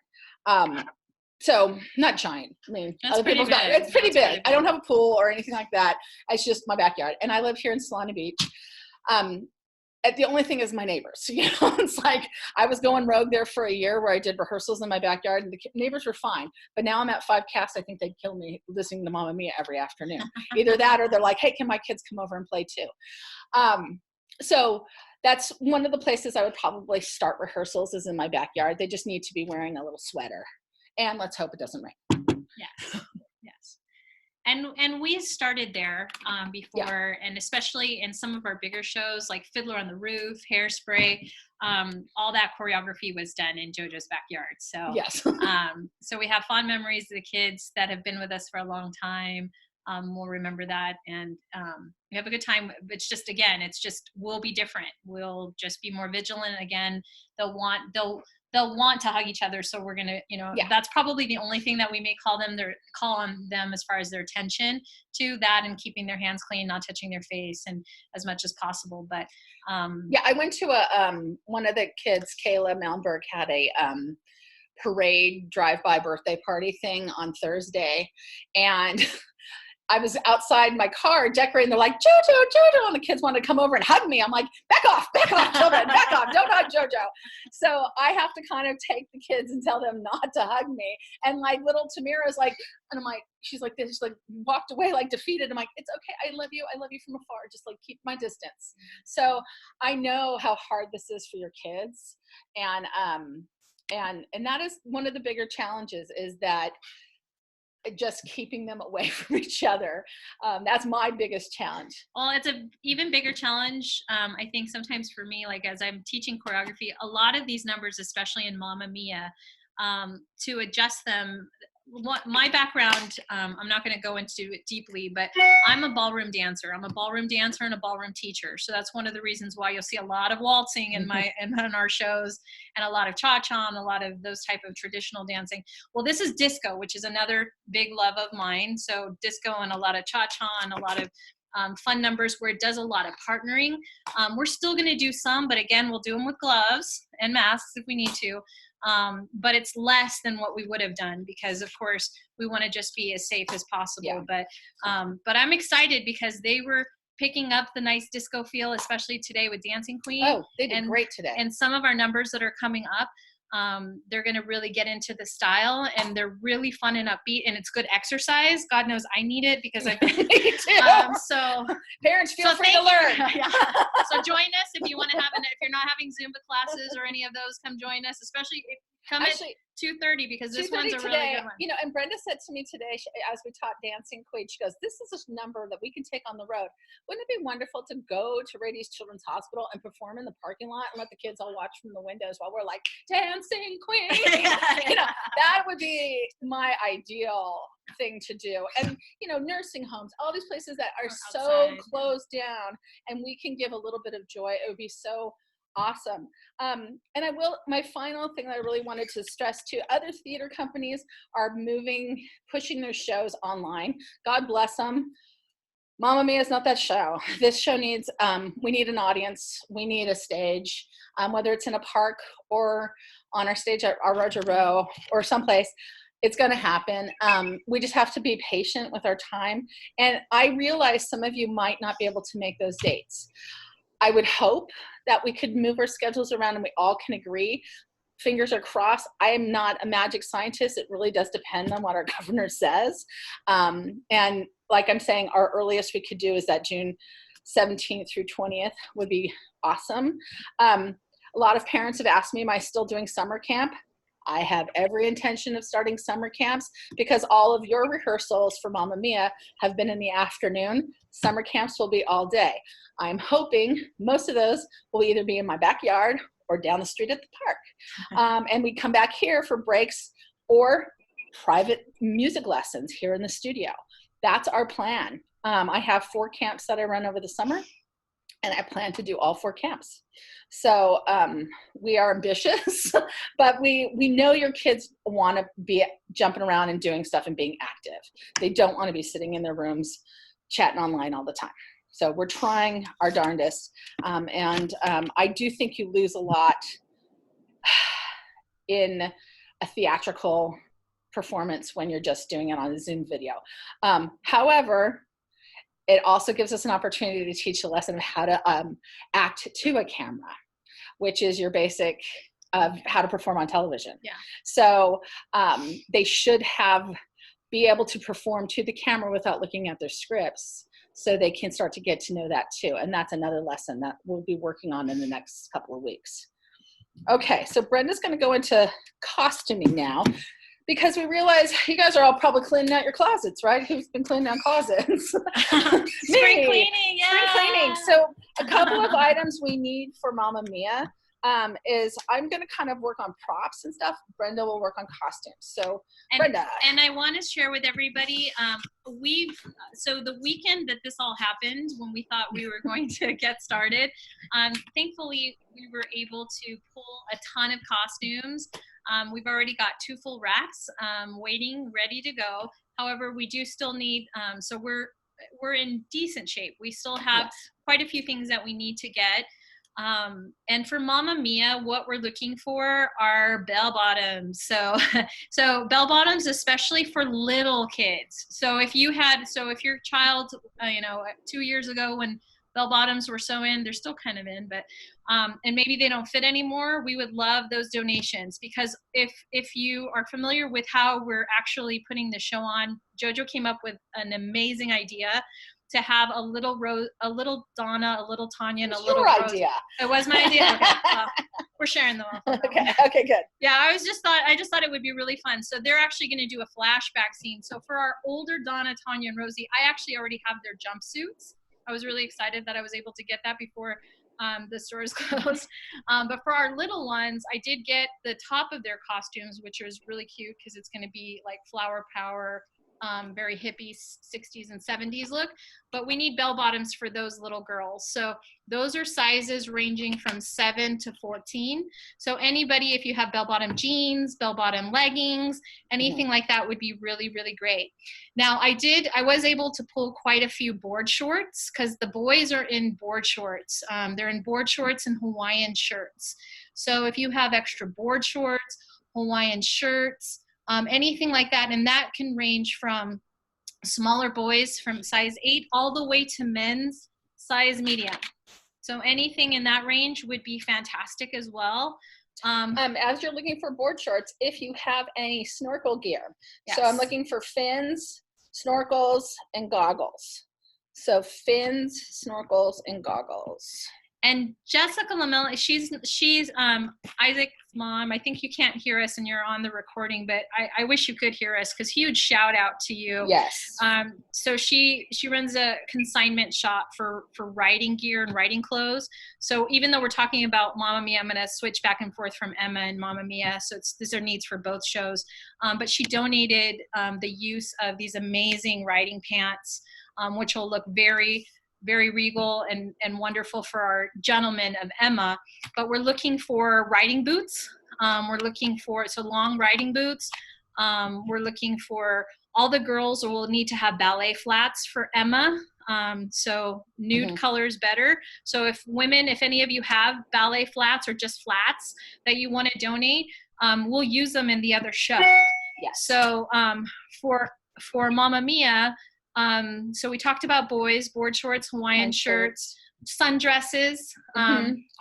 So not giant. I mean, other people's backyard. It's pretty big. I don't have a pool or anything like that. It's just my backyard. And I live here in Solana Beach. the only thing is my neighbors, it's like I was going rogue there for a year where I did rehearsals in my backyard and the neighbors were fine. But now I'm at 5 casts. I think they'd kill me listening to Mamma Mia every afternoon. Either that or they're like, hey, can my kids come over and play too? So that's one of the places I would probably start rehearsals is in my backyard. They just need to be wearing a little sweater. And let's hope it doesn't rain. Yes. Yes. And we started there before, and especially in some of our bigger shows like Fiddler on the Roof, Hairspray, all that choreography was done in JoJo's backyard. So Yes. so we have fond memories of the kids that have been with us for a long time. We'll remember that, and we have a good time. It's just, again, we'll be different. We'll just be more vigilant. Again, they'll want to hug each other. So we're gonna, that's probably the only thing that we may call on them as far as their attention to that, and keeping their hands clean, not touching their face, and as much as possible. But I went to one of the kids, Kayla Malmberg, had a parade drive-by birthday party thing on Thursday, and I was outside my car decorating. They're like, JoJo, and the kids wanted to come over and hug me. I'm like, back off, children, back off, don't hug JoJo. So I have to kind of take the kids and tell them not to hug me. And like little Tamira's like, and I'm like, she's like this, she's like walked away like defeated. I'm like, it's okay, I love you from afar, just like keep my distance. So I know how hard this is for your kids, and that is one of the bigger challenges, is that just keeping them away from each other. That's my biggest challenge. Well, it's a even bigger challenge. I think sometimes for me, like as I'm teaching choreography, a lot of these numbers, especially in Mamma Mia, to adjust them. My background, I'm not going to go into it deeply, but I'm a ballroom dancer. I'm a ballroom dancer and a ballroom teacher. So that's one of the reasons why you'll see a lot of waltzing in our shows, and a lot of cha-cha and a lot of those type of traditional dancing. Well, this is disco, which is another big love of mine. So disco and a lot of cha-cha and a lot of fun numbers where it does a lot of partnering. We're still going to do some, but again, we'll do them with gloves and masks if we need to. But it's less than what we would have done, because of course we want to just be as safe as possible. Yeah. But I'm excited because they were picking up the nice disco feel, especially today with Dancing Queen. Oh, they did great today. And some of our numbers that are coming up, they're going to really get into the style, and they're really fun and upbeat, and it's good exercise. God knows I need it because I've been, so parents feel free to learn. Yeah. So join us if you want to if you're not having Zumba classes or any of those, come join us, especially if come at 2:30, because this one's a really good one. And Brenda said to me today, as we taught Dancing Queen, she goes, this is a number that we can take on the road. Wouldn't it be wonderful to go to Rady's Children's Hospital and perform in the parking lot and let the kids all watch from the windows while we're like, Dancing Queen? That would be my ideal thing to do. And, nursing homes, all these places that are so closed down, and we can give a little bit of joy. It would be so awesome. And my final thing that I really wanted to stress too, other theater companies are pushing their shows online. God bless them. Mamma Mia is not that show. This show needs, we need an audience. We need a stage, whether it's in a park or on our stage at our Roger Row or someplace. It's going to happen. We just have to be patient with our time. And I realize some of you might not be able to make those dates. I would hope that we could move our schedules around and we all can agree. Fingers are crossed. I am not a magic scientist. It really does depend on what our governor says. And like I'm saying, our earliest we could do is that June 17th through 20th would be awesome. A lot of parents have asked me, am I still doing summer camp? I have every intention of starting summer camps because all of your rehearsals for Mamma Mia have been in the afternoon. Summer camps will be all day. I'm hoping most of those will either be in my backyard or down the street at the park. And we come back here for breaks or private music lessons here in the studio. That's our plan. I have 4 camps that I run over the summer, and I plan to do all 4 camps. So we are ambitious, but we know your kids want to be jumping around and doing stuff and being active. They don't want to be sitting in their rooms chatting online all the time. So we're trying our darndest. And I do think you lose a lot in a theatrical performance when you're just doing it on a Zoom video. However, it also gives us an opportunity to teach a lesson of how to act to a camera, which is your basic of how to perform on television. Yeah. So they should be able to perform to the camera without looking at their scripts, so they can start to get to know that too. And that's another lesson that we'll be working on in the next couple of weeks. Okay, so Brenda's going to go into costuming now, because we realize you guys are all probably cleaning out your closets, right? Who's been cleaning out closets? Spring Me. cleaning, yeah. Spring cleaning. So a couple of items we need for Mamma Mia is I'm going to kind of work on props and stuff. Brenda will work on costumes. So Brenda. And I want to share with everybody, so the weekend that this all happened, when we thought we were going to get started, thankfully we were able to pull a ton of costumes. We've already got 2 full racks waiting, ready to go. However, we do still need, so we're in decent shape. We still have quite a few things that we need to get. And for Mamma Mia, what we're looking for are bell bottoms. So bell bottoms, especially for little kids. So if your child, 2 years ago when bell bottoms were so in, they're still kind of in, but, and maybe they don't fit anymore, we would love those donations, because if you are familiar with how we're actually putting the show on, JoJo came up with an amazing idea to have a little Donna, a little Tanya, and a little Your Rose. idea. It was my idea. Okay, well, we're sharing them all. Okay, good. Yeah, I just thought it would be really fun. So they're actually going to do a flashback scene. So for our older Donna, Tanya, and Rosie, I actually already have their jumpsuits. I was really excited that I was able to get that before the stores closed. But for our little ones, I did get the top of their costumes, which is really cute because it's going to be like flower power, very hippie 60s and 70s look. But we need bell bottoms for those little girls. So those are sizes ranging from 7 to 14. So anybody, if you have bell bottom jeans, bell bottom leggings, anything like that would be really, really great. Now I was able to pull quite a few board shorts, because the boys are in board shorts. They're in board shorts and Hawaiian shirts. So if you have extra board shorts, Hawaiian shirts, anything like that, and that can range from smaller boys from size 8 all the way to men's size medium. So anything in that range would be fantastic as well. As you're looking for board shorts, if you have any snorkel gear. Yes. So I'm looking for fins, snorkels, and goggles. So fins, snorkels, and goggles. And Jessica Lamella, she's Isaac's mom. I think you can't hear us and you're on the recording, but I wish you could hear us, because huge shout out to you. Yes. So she runs a consignment shop for riding gear and riding clothes. So even though we're talking about Mamma Mia, I'm going to switch back and forth from Emma and Mamma Mia. So these are needs for both shows. But she donated the use of these amazing riding pants, which will look very, very regal and wonderful for our gentlemen of Emma. But we're looking for riding boots. We're looking for long riding boots. We're looking for all the girls will need to have ballet flats for Emma. So nude colors better. So if any of you have ballet flats or just flats that you want to donate, we'll use them in the other show. Yes. So for Mamma Mia, so we talked about boys, board shorts, Hawaiian shirts, sundresses,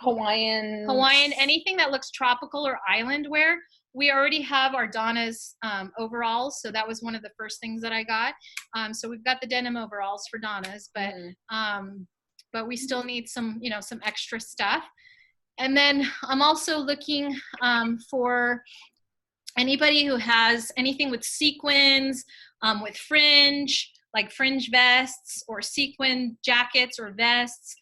Hawaiian, anything that looks tropical or island wear. We already have our Donna's overalls, so that was one of the first things that I got. So we've got the denim overalls for Donna's, but we still need some extra stuff. And then I'm also looking for anybody who has anything with sequins, with fringe, like fringe vests or sequin jackets or vests,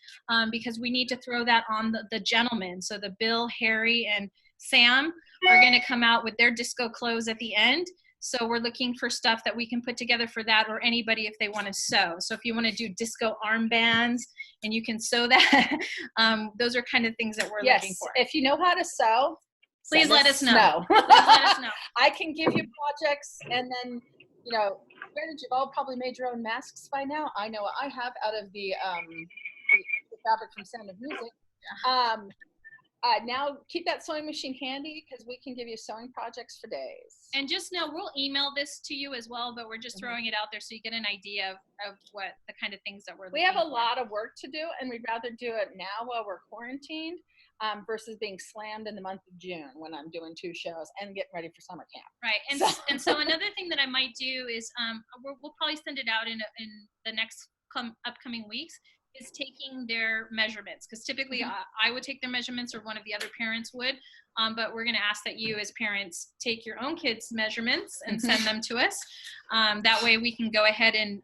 because we need to throw that on the gentlemen. So the Bill, Harry, and Sam are going to come out with their disco clothes at the end. So we're looking for stuff that we can put together for that, or anybody if they want to sew. So if you want to do disco armbands and you can sew that, those are kind of things that we're looking for. If you know how to sew, please let us know. Please let us know. I can give you projects, and then, granted, you've all probably made your own masks by now. I know I have, out of the fabric from Sound of Music. Now keep that sewing machine handy because we can give you sewing projects for days. And just know we'll email this to you as well, but we're just Mm-hmm. throwing it out there so you get an idea of what the kind of things that we're We have a looking for. lot of work to do, and we'd rather do it now while we're quarantined versus being slammed in the month of June when I'm doing 2 shows and getting ready for summer camp. Right, and So- and so another thing that I might do is we'll probably send it out in the next upcoming weeks is taking their measurements, because typically I would take their measurements or one of the other parents would, but we're going to ask that you as parents take your own kids' measurements and send them to us. That way we can go ahead and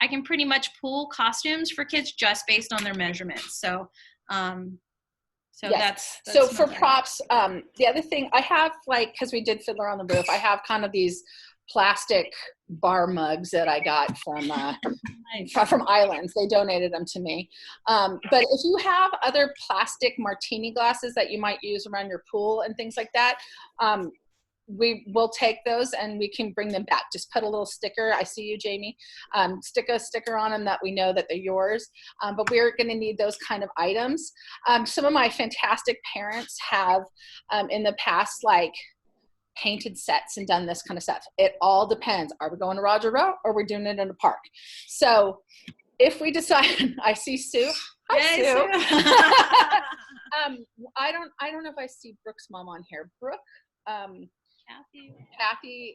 I can pretty much pull costumes for kids just based on their measurements. So Yes. that's So for another- props, the other thing I have, like, because we did Fiddler on the Roof, I have kind of these plastic bar mugs that I got from Islands. They donated them to me. But if you have other plastic martini glasses that you might use around your pool and things like that, we will take those and we can bring them back. Just put a little sticker. I see you, Jamie. Stick a sticker on them that we know that they're yours. But we're going to need those kind of items. Some of my fantastic parents have in the past, like, painted sets and done this kind of stuff. It all depends. Are we going to Roger Row or we're doing it in a park? So if we decide, I see Sue. Hi, Yay, Sue. Sue. I don't know if I see Brooke's mom on here. Brooke, Kathy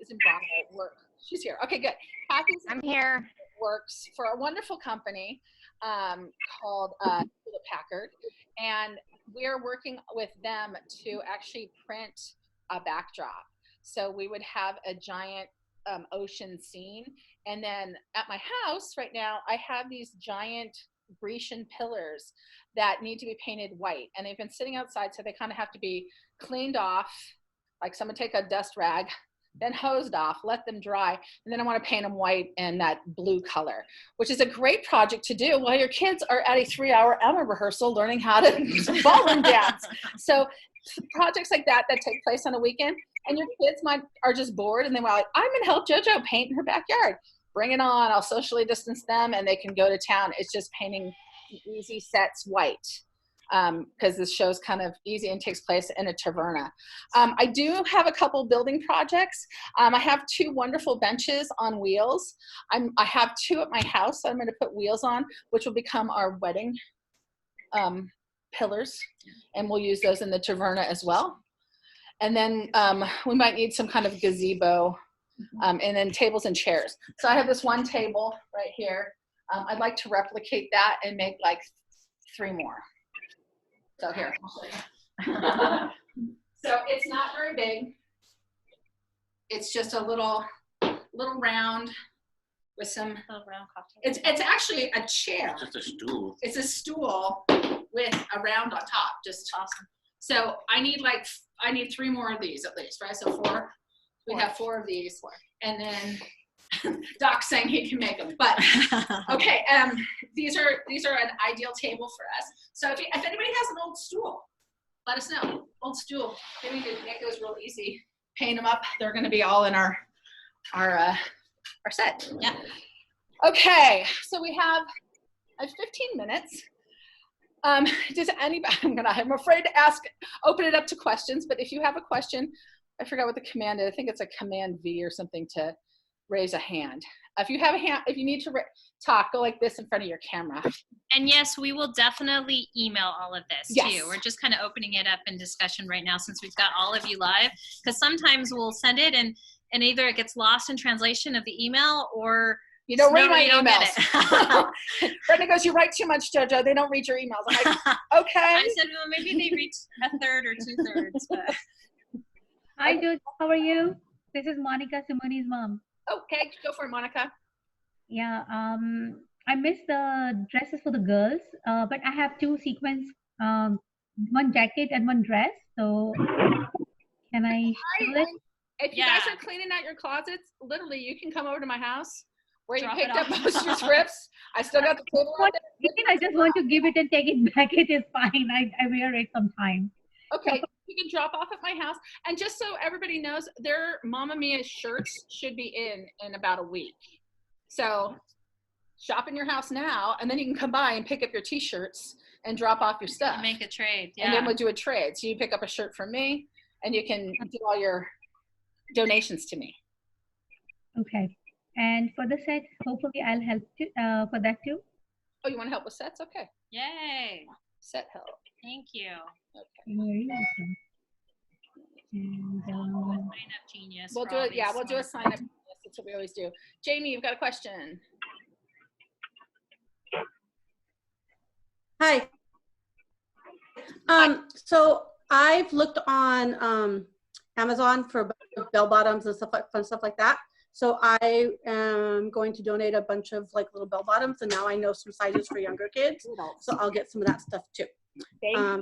Zimbrano she's here. Okay, good. Kathy I'm here. works for a wonderful company called Hewlett Packard, and we're working with them to actually print a backdrop. So we would have a giant ocean scene, and then at my house right now, I have these giant Grecian pillars that need to be painted white, and they've been sitting outside, so they kind of have to be cleaned off, like someone take a dust rag, then hosed off, let them dry, and then I want to paint them white and that blue color, which is a great project to do while your kids are at a 3-hour Emma rehearsal learning how to ballroom dance. So projects like that take place on a weekend, and your kids are just bored and they're like, I'm going to help JoJo paint in her backyard. Bring it on. I'll socially distance them and they can go to town. It's just painting easy sets white. Because this show's kind of easy and takes place in a taverna. I do have a couple building projects. I have 2 wonderful benches on wheels. I have 2 at my house that I'm going to put wheels on, which will become our wedding pillars, and we'll use those in the taverna as well. And then we might need some kind of gazebo, and then tables and chairs. So I have this one table right here. I'd like to replicate that and make like 3 more. So here, I'll show you. So it's not very big. It's just a little round with some. It's actually a chair. Just a stool. It's a stool with a round on top. Just awesome. So I need 3 more of these at least, right? So 4. We have 4 of these, and then Doc's saying he can make them, but okay. These are an ideal table for us. So if anybody has an old stool, let us know. Old stool, maybe we could make those real easy. Paint them up. They're going to be all in our set. Yeah. Okay, so we have 15 minutes. Does anybody? I'm afraid to open it up to questions. But if you have a question, I forgot what the command is. I think it's a Command V or something to raise a hand. If you have a hand, if you need to talk, go like this in front of your camera. And yes, we will definitely email all of this Yes. too. We're just kind of opening it up in discussion right now since we've got all of you live, because sometimes we'll send it and either it gets lost in translation of the email or You don't read my you don't get emails. Brenda goes, you write too much, JoJo. They don't read your emails. I'm like, okay. I said, well, maybe they reach a third or 2/3. But Hi, George. How are you? This is Monica, Simone's mom. Okay, go for it, Monica. Yeah. I missed the dresses for the girls, but I have 2 sequins, one jacket and one dress. So can I show it? If you guys Yeah. are cleaning out your closets, literally, you can come over to my house where Drop you it picked up off. most of your scripts. I still got the table out there. I just want to give it and take it back. It is fine. I wear it sometime. Okay, you can drop off at my house. And just so everybody knows, their Mamma Mia shirts should be in about a week. So shop in your house now, and then you can come by and pick up your t-shirts and drop off your stuff. And make a trade. And then Yeah. we'll do a trade. So you pick up a shirt from me, and you can do all your donations to me. Okay. And for the sets, hopefully I'll help for that too. Oh, you want to help with sets? Okay. Yay. Set help. Thank you. Very welcome. And Sign up genius. We'll for do all it. Yeah, these we'll do a wonderful- sign up list. That's what we always do. Jamie, you've got a question. Hi. So I've looked on Amazon for bell bottoms and stuff like fun stuff like that. So I am going to donate a bunch of like little bell bottoms, and now I know some sizes for younger kids. So I'll get some of that stuff too.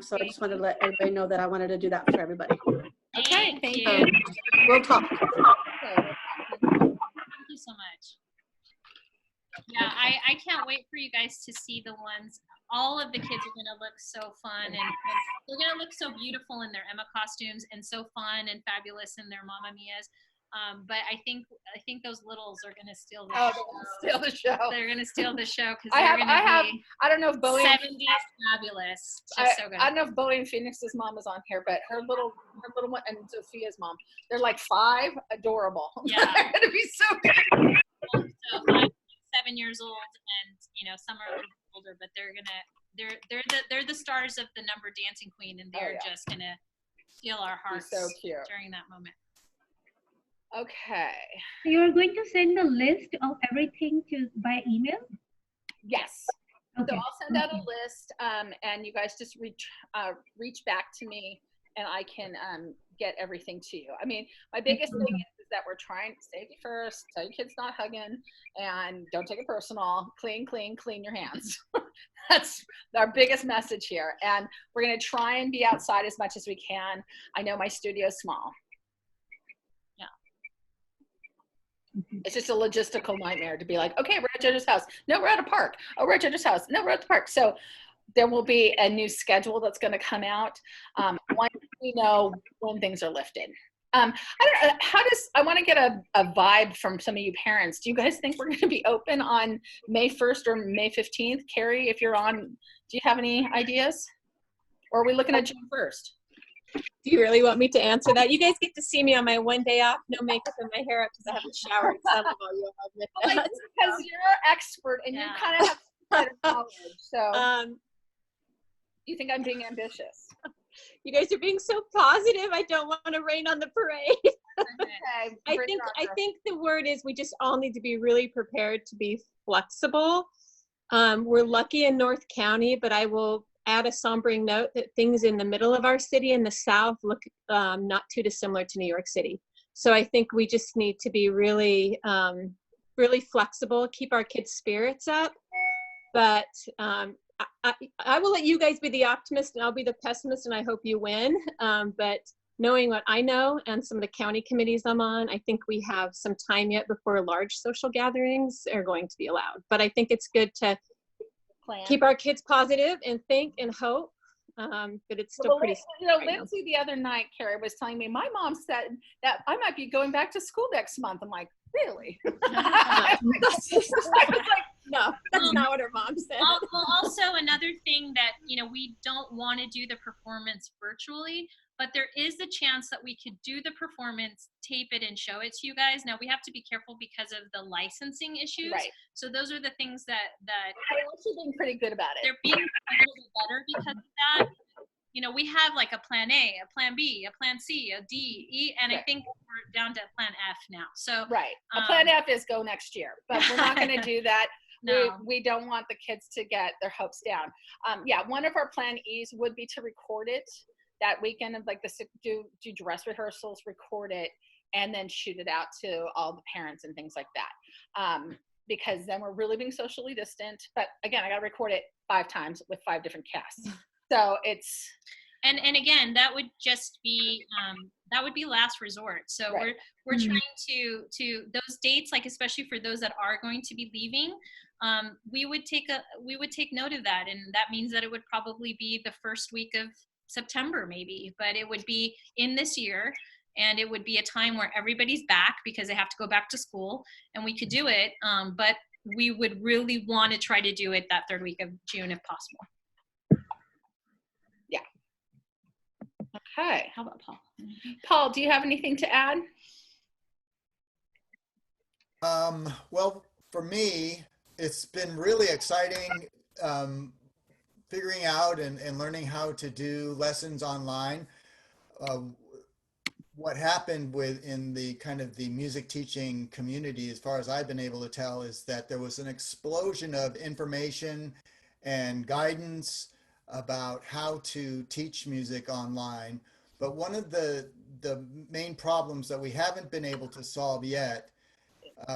So I just wanted to let everybody know that I wanted to do that for everybody. Okay, thank you. you. We'll talk. Thank you so much. Yeah, I can't wait for you guys to see the ones. All of the kids are gonna look so fun, and they're gonna look so beautiful in their Emma costumes, and so fun and fabulous in their Mamma Mias. But I think those littles are gonna steal the Oh, show. steal the show. They're gonna steal the show because I they're have, gonna be I don't know if Bowie, 70s fabulous. Just so good. I don't know if Bowie and Phoenix's mom is on here, but her little one and Sophia's mom, they're like 5, adorable. Yeah. They're gonna be so good. So 5, 7 years old, and some are a little bit older, but they're the stars of the number Dancing Queen, and they're yeah. just gonna steal our hearts So cute. during that moment. Okay. So you're going to send the list of everything by email? Yes. Okay. So I'll send out a list, and you guys just reach back to me, and I can get everything to you. I mean, my biggest thing is that we're trying safety first. Tell your kids not hugging, and don't take it personal. Clean your hands. That's our biggest message here. And we're gonna try and be outside as much as we can. I know my studio is small. It's just a logistical nightmare to be like, okay, we're at JoJo's house. No, we're at a park. Oh, we're at JoJo's house. No, we're at the park. So there will be a new schedule that's going to come out once we know when things are lifted. I don't know, I want to get a vibe from some of you parents. Do you guys think we're going to be open on May 1st or May 15th? Carrie, if you're on, do you have any ideas? Or are we looking at June 1st? Do you really want me to answer that? You guys get to see me on my one day off, no makeup and my hair up because I haven't showered. So I love all you admit Like, that. because you're an expert and you kind of have better knowledge. So you think I'm being ambitious? You guys are being so positive. I don't want to rain on the parade. Okay, I think the word is we just all need to be really prepared to be flexible. We're lucky in North County, but I will add a sombering note that things in the middle of our city in the south look not too dissimilar to New York City. So I think we just need to be really, really flexible, keep our kids' spirits up. But I will let you guys be the optimist and I'll be the pessimist, and I hope you win. But knowing what I know and some of the county committees I'm on, I think we have some time yet before large social gatherings are going to be allowed. But I think it's good to keep our kids positive and think and hope, but it's still pretty scary right Lindsay the other night, Carrie, was telling me, my mom said that I might be going back to school next month. I'm like, really? No, that's not what her mom said. Well, also another thing that, we don't want to do the performance virtually, but there is the chance that we could do the performance, tape it, and show it to you guys. Now, we have to be careful because of the licensing issues. Right. So those are the things that They're actually being pretty good about it. they're being a little bit better because of that. We have like a plan A, a plan B, a plan C, a D, E, and I think we're down to plan F now. So right. Plan F is go next year, but we're not going to do that. No. We don't want the kids to get their hopes down. One of our plan E's would be to record it that weekend of like do dress rehearsals, record it, and then shoot it out to all the parents and things like that. Because then we're really being socially distant. But again, I got to record it 5 times with 5 different casts. So it's and again, that would just be last resort. So right. we're trying to those dates, like especially for those that are going to be leaving, we would take note of that, and that means that it would probably be the first week of September maybe, but it would be in this year, and it would be a time where everybody's back because they have to go back to school, and we could do it. But we would really want to try to do it that third week of June if possible. Okay. How about Paul? Paul, do you have anything to add? Well, for me, it's been really exciting figuring out and learning how to do lessons online. What happened in the kind of the music teaching community, as far as I've been able to tell, is that there was an explosion of information and guidance about how to teach music online. But one of the main problems that we haven't been able to solve yet,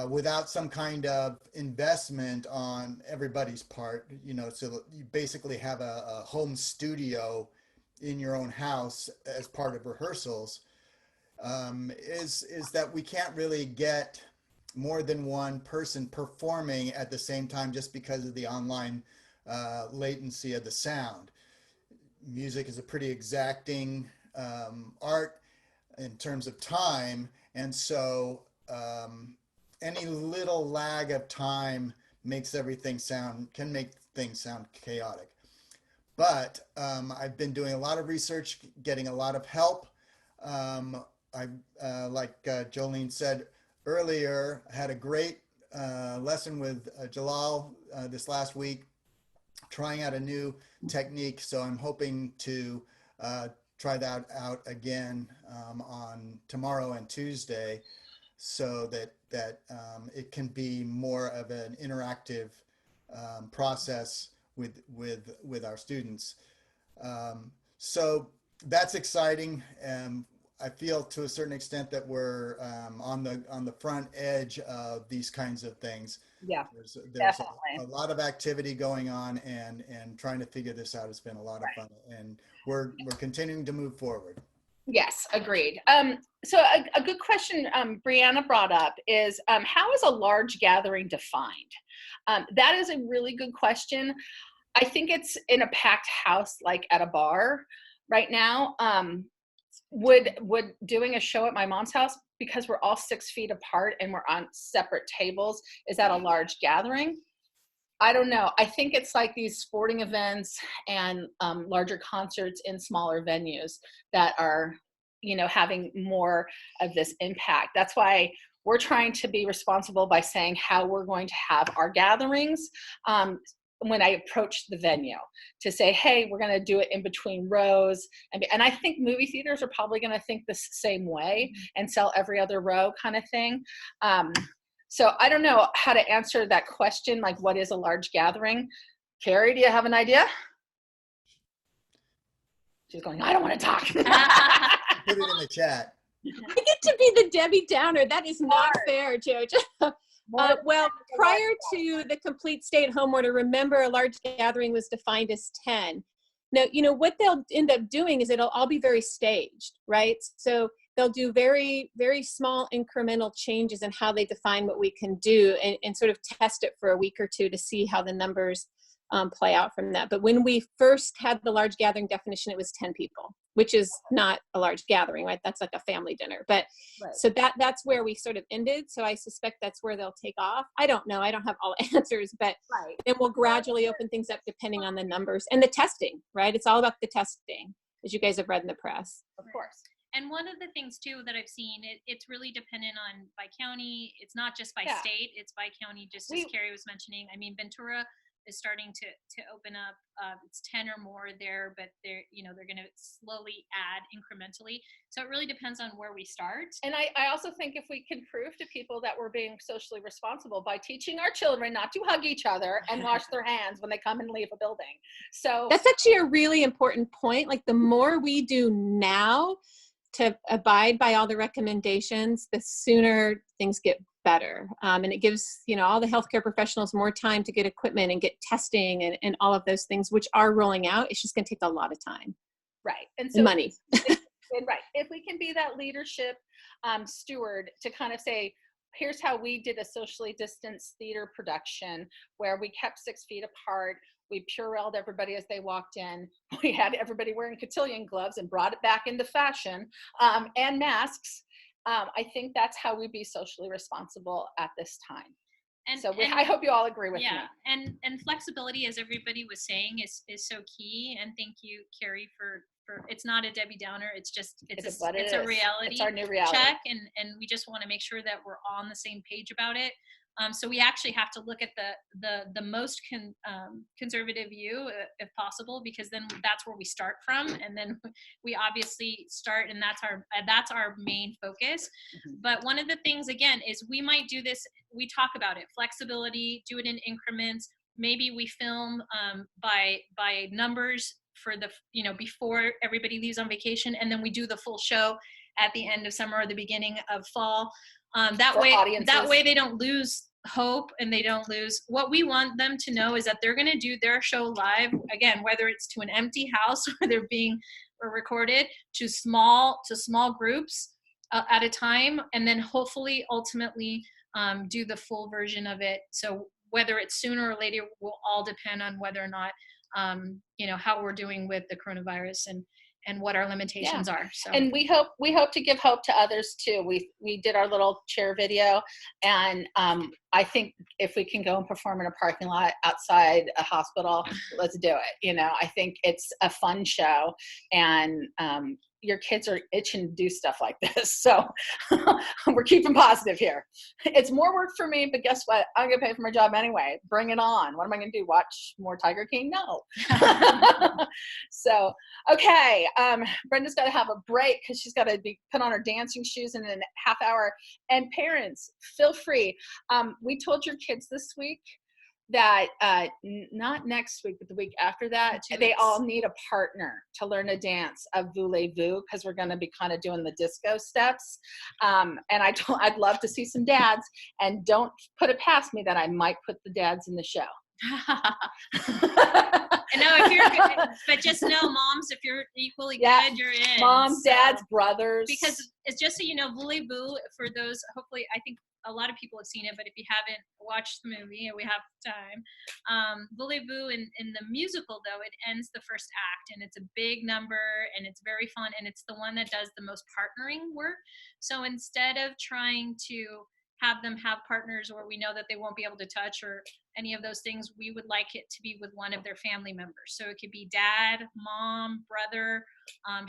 without some kind of investment on everybody's part, so that you basically have a home studio in your own house as part of rehearsals, is that we can't really get more than one person performing at the same time just because of the online latency of the sound. Music is a pretty exacting art in terms of time, and so any little lag of time can make things sound chaotic. But I've been doing a lot of research, getting a lot of help. Like Jolene said earlier, I had a great lesson with Jalal this last week, trying out a new technique. So I'm hoping to try that out again on tomorrow and Tuesday, so that it can be more of an interactive process with our students. So that's exciting. I feel to a certain extent that we're on the front edge of these kinds of things. Yeah, There's definitely. a lot of activity going on, and trying to figure this out has been a lot of fun, and we're continuing to move forward. Yes, agreed. So a good question Brianna brought up is, how is a large gathering defined? That is a really good question. I think it's in a packed house, like at a bar right now. Would doing a show at my mom's house, because we're all 6 feet apart and we're on separate tables, is that a large gathering? I don't know. I think it's like these sporting events and larger concerts in smaller venues that are, having more of this impact. That's why we're trying to be responsible by saying how we're going to have our gatherings. When I approach the venue, to say, hey, we're going to do it in between rows. And I think movie theaters are probably going to think the same way and sell every other row kind of thing. So I don't know how to answer that question, like what is a large gathering? Carrie, do you have an idea? She's going, I don't want to talk. Put it in the chat. I get to be the Debbie Downer. That is not fair, Jojo. Well, prior to the complete stay-at-home order, remember, a large gathering was defined as 10. Now, what they'll end up doing is it'll all be very staged, right? So they'll do very, very small incremental changes in how they define what we can do, and sort of test it for a week or two to see how the numbers play out from that. But when we first had the large gathering definition, it was 10 people, which is not a large gathering, right? That's like a family dinner. But right. So that's where we sort of ended. So I suspect that's where they'll take off. I don't know. I don't have all the answers, but right. Then we'll gradually open things up depending on the numbers and the testing, right? It's all about the testing, as you guys have read in the press. Of course. And one of the things too that I've seen, it's really dependent on by county. It's not just by state, it's by county, just as Carrie was mentioning. I mean, Ventura is starting to open up. It's 10 or more there, but they're going to slowly add incrementally. So it really depends on where we start. And I also think if we can prove to people that we're being socially responsible by teaching our children not to hug each other and wash their hands when they come and leave a building. So that's actually a really important point. Like, the more we do now to abide by all the recommendations, the sooner things get better. And it gives, all the healthcare professionals more time to get equipment and get testing and all of those things, which are rolling out. It's just going to take a lot of time. Right. And so money. Right. If we can be that leadership steward to kind of say, here's how we did a socially distanced theater production where we kept 6 feet apart. We Purelled everybody as they walked in. We had everybody wearing cotillion gloves and brought it back into fashion, and masks. I think that's how we be socially responsible at this time. And, So and I hope you all agree with me. yeah, and flexibility, as everybody was saying, is so key. And thank you, Carrie, for it's not a Debbie Downer. It's just It's what it it's a is. reality It's our new reality. check, and we just want to make sure that we're on the same page about it. So we actually have to look at the most conservative view, if possible, because then that's where we start from, and then we obviously start, and that's our main focus. Mhm. But one of the things, again, is we might do this. We talk about it, flexibility, do it in increments. Maybe we film by numbers for the before everybody leaves on vacation, and then we do the full show at the end of summer or the beginning of fall. That For way audiences. they don't lose hope, and they don't lose what we want them to know is that they're going to do their show live, again, whether it's to an empty house or they're being recorded, to small groups at a time, and then hopefully ultimately do the full version of it. So whether it's sooner or later will all depend on whether or not how we're doing with the coronavirus and what our limitations are. So, and we hope to give hope to others too. We did our little chair video, and I think if we can go and perform in a parking lot outside a hospital, let's do it. I think it's a fun show, and your kids are itching to do stuff like this. So we're keeping positive here. It's more work for me, but guess what? I'm gonna pay for my job anyway. Bring it on. What am I gonna do? Watch more Tiger King? No. So, okay. Brenda's got to have a break because she's got to be put on her dancing shoes in a half hour. And parents, feel free. We told your kids this week that not next week, but the week after that, they all need a partner to learn a dance of voulez-vous, because we're going to be kind of doing the disco steps. And I'd love to see some dads, and don't put it past me that I might put the dads in the show. No, if you're good, but just know, moms, if you're equally Yeah. good, you're in. Moms, So, dads, brothers. because it's just so you know, voulez-vous, for those, hopefully, I think a lot of people have seen it, but if you haven't watched the movie, and we have time, voulez-vous in the musical, though, it ends the first act, and it's a big number, and it's very fun, and it's the one that does the most partnering work. So instead of trying to have them have partners where we know that they won't be able to touch or any of those things, we would like it to be with one of their family members. So it could be dad, mom, brother,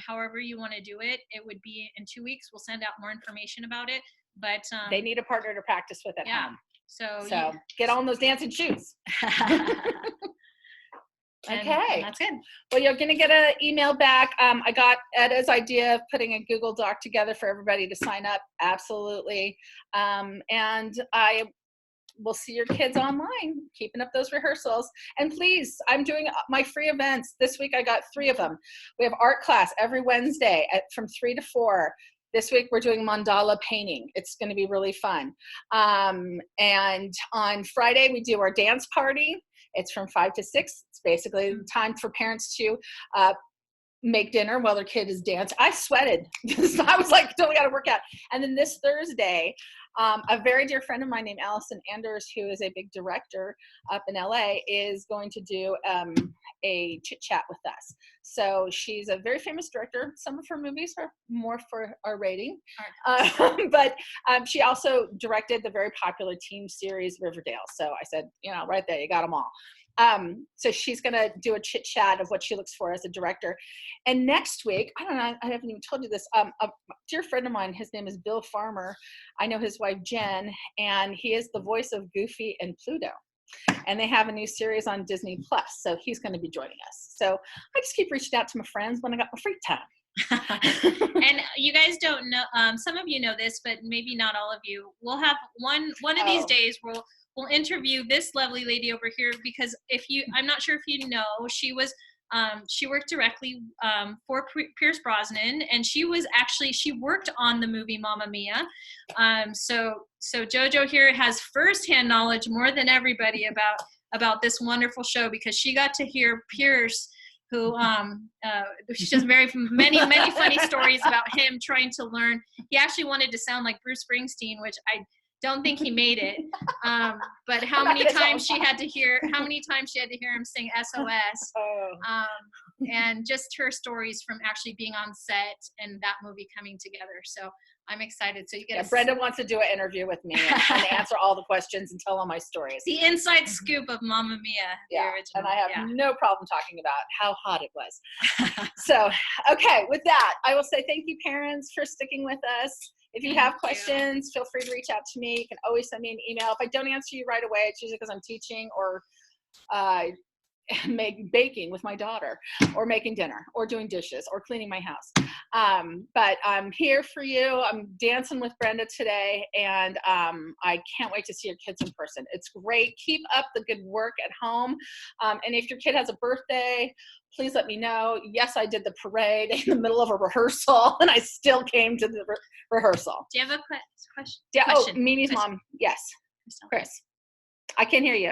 however you want to do it. It would be in 2 weeks. We'll send out more information about it, but they need a partner to practice with at home. So get on those dancing shoes. Okay. That's good. Well, you're going to get an email back. I got Edda's idea of putting a Google Doc together for everybody to sign up. Absolutely. And I will see your kids online, keeping up those rehearsals. And please, I'm doing my free events. This week I got 3 of them. We have art class every Wednesday from 3 to 4. This week we're doing mandala painting. It's going to be really fun. And on Friday we do our dance party. It's from 5 to 6. It's basically time for parents to make dinner while their kid is dancing. I sweated. I was like, totally got to work out. And then this Thursday, a very dear friend of mine named Allison Anders, who is a big director up in LA, is going to do a chit chat with us. So she's a very famous director. Some of her movies are more for our rating, but she also directed the very popular teen series Riverdale. So I said, right there, you got them all. So she's going to do a chit chat of what she looks for as a director. And next week, I don't know, I haven't even told you this, a dear friend of mine, his name is Bill Farmer. I know his wife, Jen, and he is the voice of Goofy and Pluto. And they have a new series on Disney Plus. So he's going to be joining us. So I just keep reaching out to my friends when I got my free time. And you guys don't know, some of you know this, but maybe not all of you. We'll have one of these days we'll interview this lovely lady over here, because I'm not sure if you know, she worked directly for Pierce Brosnan, and she worked on the movie Mamma Mia. So JoJo here has firsthand knowledge, more than everybody, about this wonderful show, because she got to hear Pierce, who she has many funny stories about him trying to learn. He actually wanted to sound like Bruce Springsteen, which I don't think he made it. But how many times she had to hear him sing SOS. And just her stories from actually being on set and that movie coming together. So I'm excited. So you get Yeah, Brenda wants to do an interview with me and answer all the questions and tell all my stories. the inside scoop of Mamma Mia, the Yeah, original. and I have no problem talking about how hot it was. So, okay, with that, I will say thank you, parents, for sticking with us. If you have Thank you. questions, feel free to reach out to me. You can always send me an email. If I don't answer you right away, it's usually because I'm teaching or baking with my daughter, or making dinner, or doing dishes, or cleaning my house. But I'm here for you. I'm dancing with Brenda today, and I can't wait to see your kids in person. It's great. Keep up the good work at home. And if your kid has a birthday, please let me know. Yes, I did the parade in the middle of a rehearsal, and I still came to the rehearsal. Do you have a question? Yeah. Question. Oh, Mimi's Question. mom. Yes. Crystal. Chris. I can't hear you.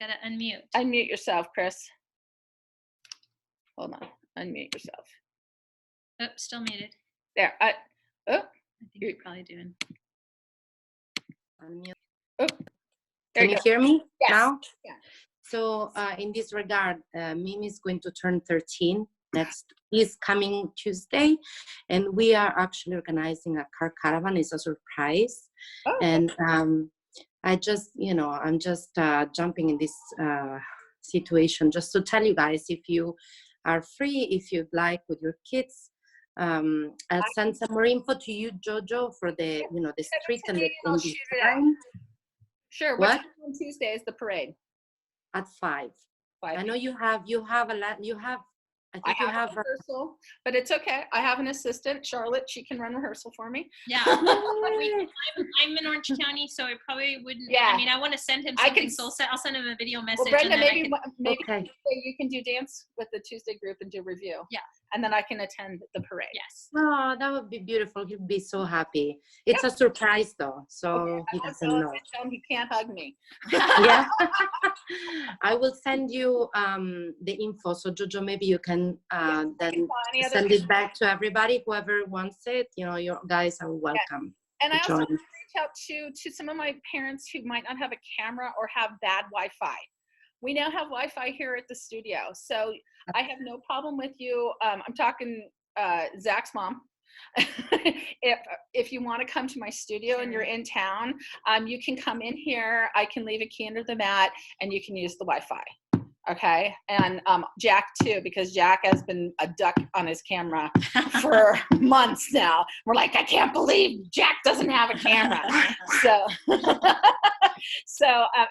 Gotta unmute. Unmute yourself, Chris. Hold on. Unmute yourself. Oh, still muted. There. I think you're probably doing. Unmute. There Can you you go. hear me Yes. now? Yeah. So in this regard, Mimi is going to turn 13 this coming Tuesday, and we are actually organizing a car caravan. It's a surprise, Oh. and I just, I'm just jumping in this situation just to tell you guys, if you are free, if you'd like, with your kids, I'll send some more info to you, Jojo, for the, the street and the I'll shoot it out. time. Sure. What? What's on Tuesday is the parade. At 5. 5. I know you have a lot. I I think you have have a rehearsal, but it's okay. I have an assistant, Charlotte. She can run rehearsal for me. Yeah. I'm in Orange County, so I probably wouldn't. Yeah. I mean, I want to send him I something, can- so I'll send him a video message. Well, Brenda, and then maybe Okay. Tuesday you can do dance with the Tuesday group and do review. Yeah. And then I can attend the parade. Yes. Oh, that would be beautiful. He'd be so happy. It's a surprise though, so Okay, he I won't doesn't tell know. him, tell him he can't hug me. Yeah. I will send you the info, so Jojo, maybe you can then Any other send it back to everybody, whoever wants it. You guys are welcome. And I to also join. want to reach out to some of my parents who might not have a camera or have bad Wi-Fi. We now have Wi-Fi here at the studio, so I have no problem with you. I'm talking Zach's mom. If you want to come to my studio and you're in town, you can come in here. I can leave a key under the mat, and you can use the Wi-Fi. Okay, and Jack too, because Jack has been a duck on his camera for months now. We're like, I can't believe Jack doesn't have a camera. So,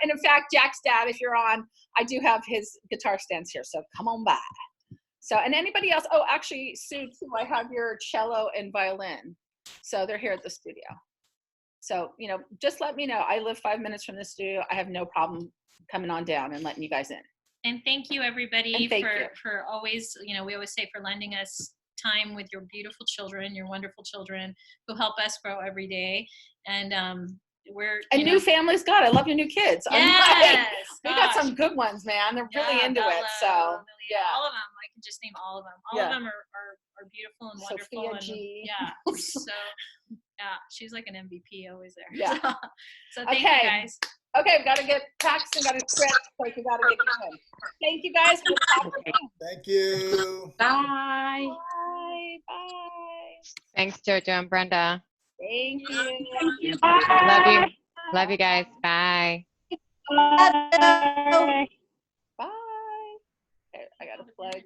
and in fact, Jack's dad, if you're on, I do have his guitar stands here, so come on by. So, and anybody else? Oh, actually, Sue too. I have your cello and violin, so they're here at the studio. So, just let me know. I live 5 minutes from the studio. I have no problem coming on down and letting you guys in. And thank you, everybody, And thank you. for always, we always say, for lending us time with your beautiful children, your wonderful children who help us grow every day. And we're And new families, God, I love your new kids. Yes, We got gosh. some good ones, man. They're really Yeah, into Bella, it. So, Amelia, yeah. all of them. I can just name all of them. All of them are beautiful and wonderful. Sophia and G. Yeah. So, yeah, she's like an MVP always there. Yeah. So thank Okay. you guys. Okay, we've got to get Paxton, got to script, like we got to get going. Thank you guys. We'll talk again. Thank you. Bye. Bye. Bye. Thanks, Jojo and Brenda. Thank you. Love you. Love you guys. Bye. Bye. Okay, I got to plug.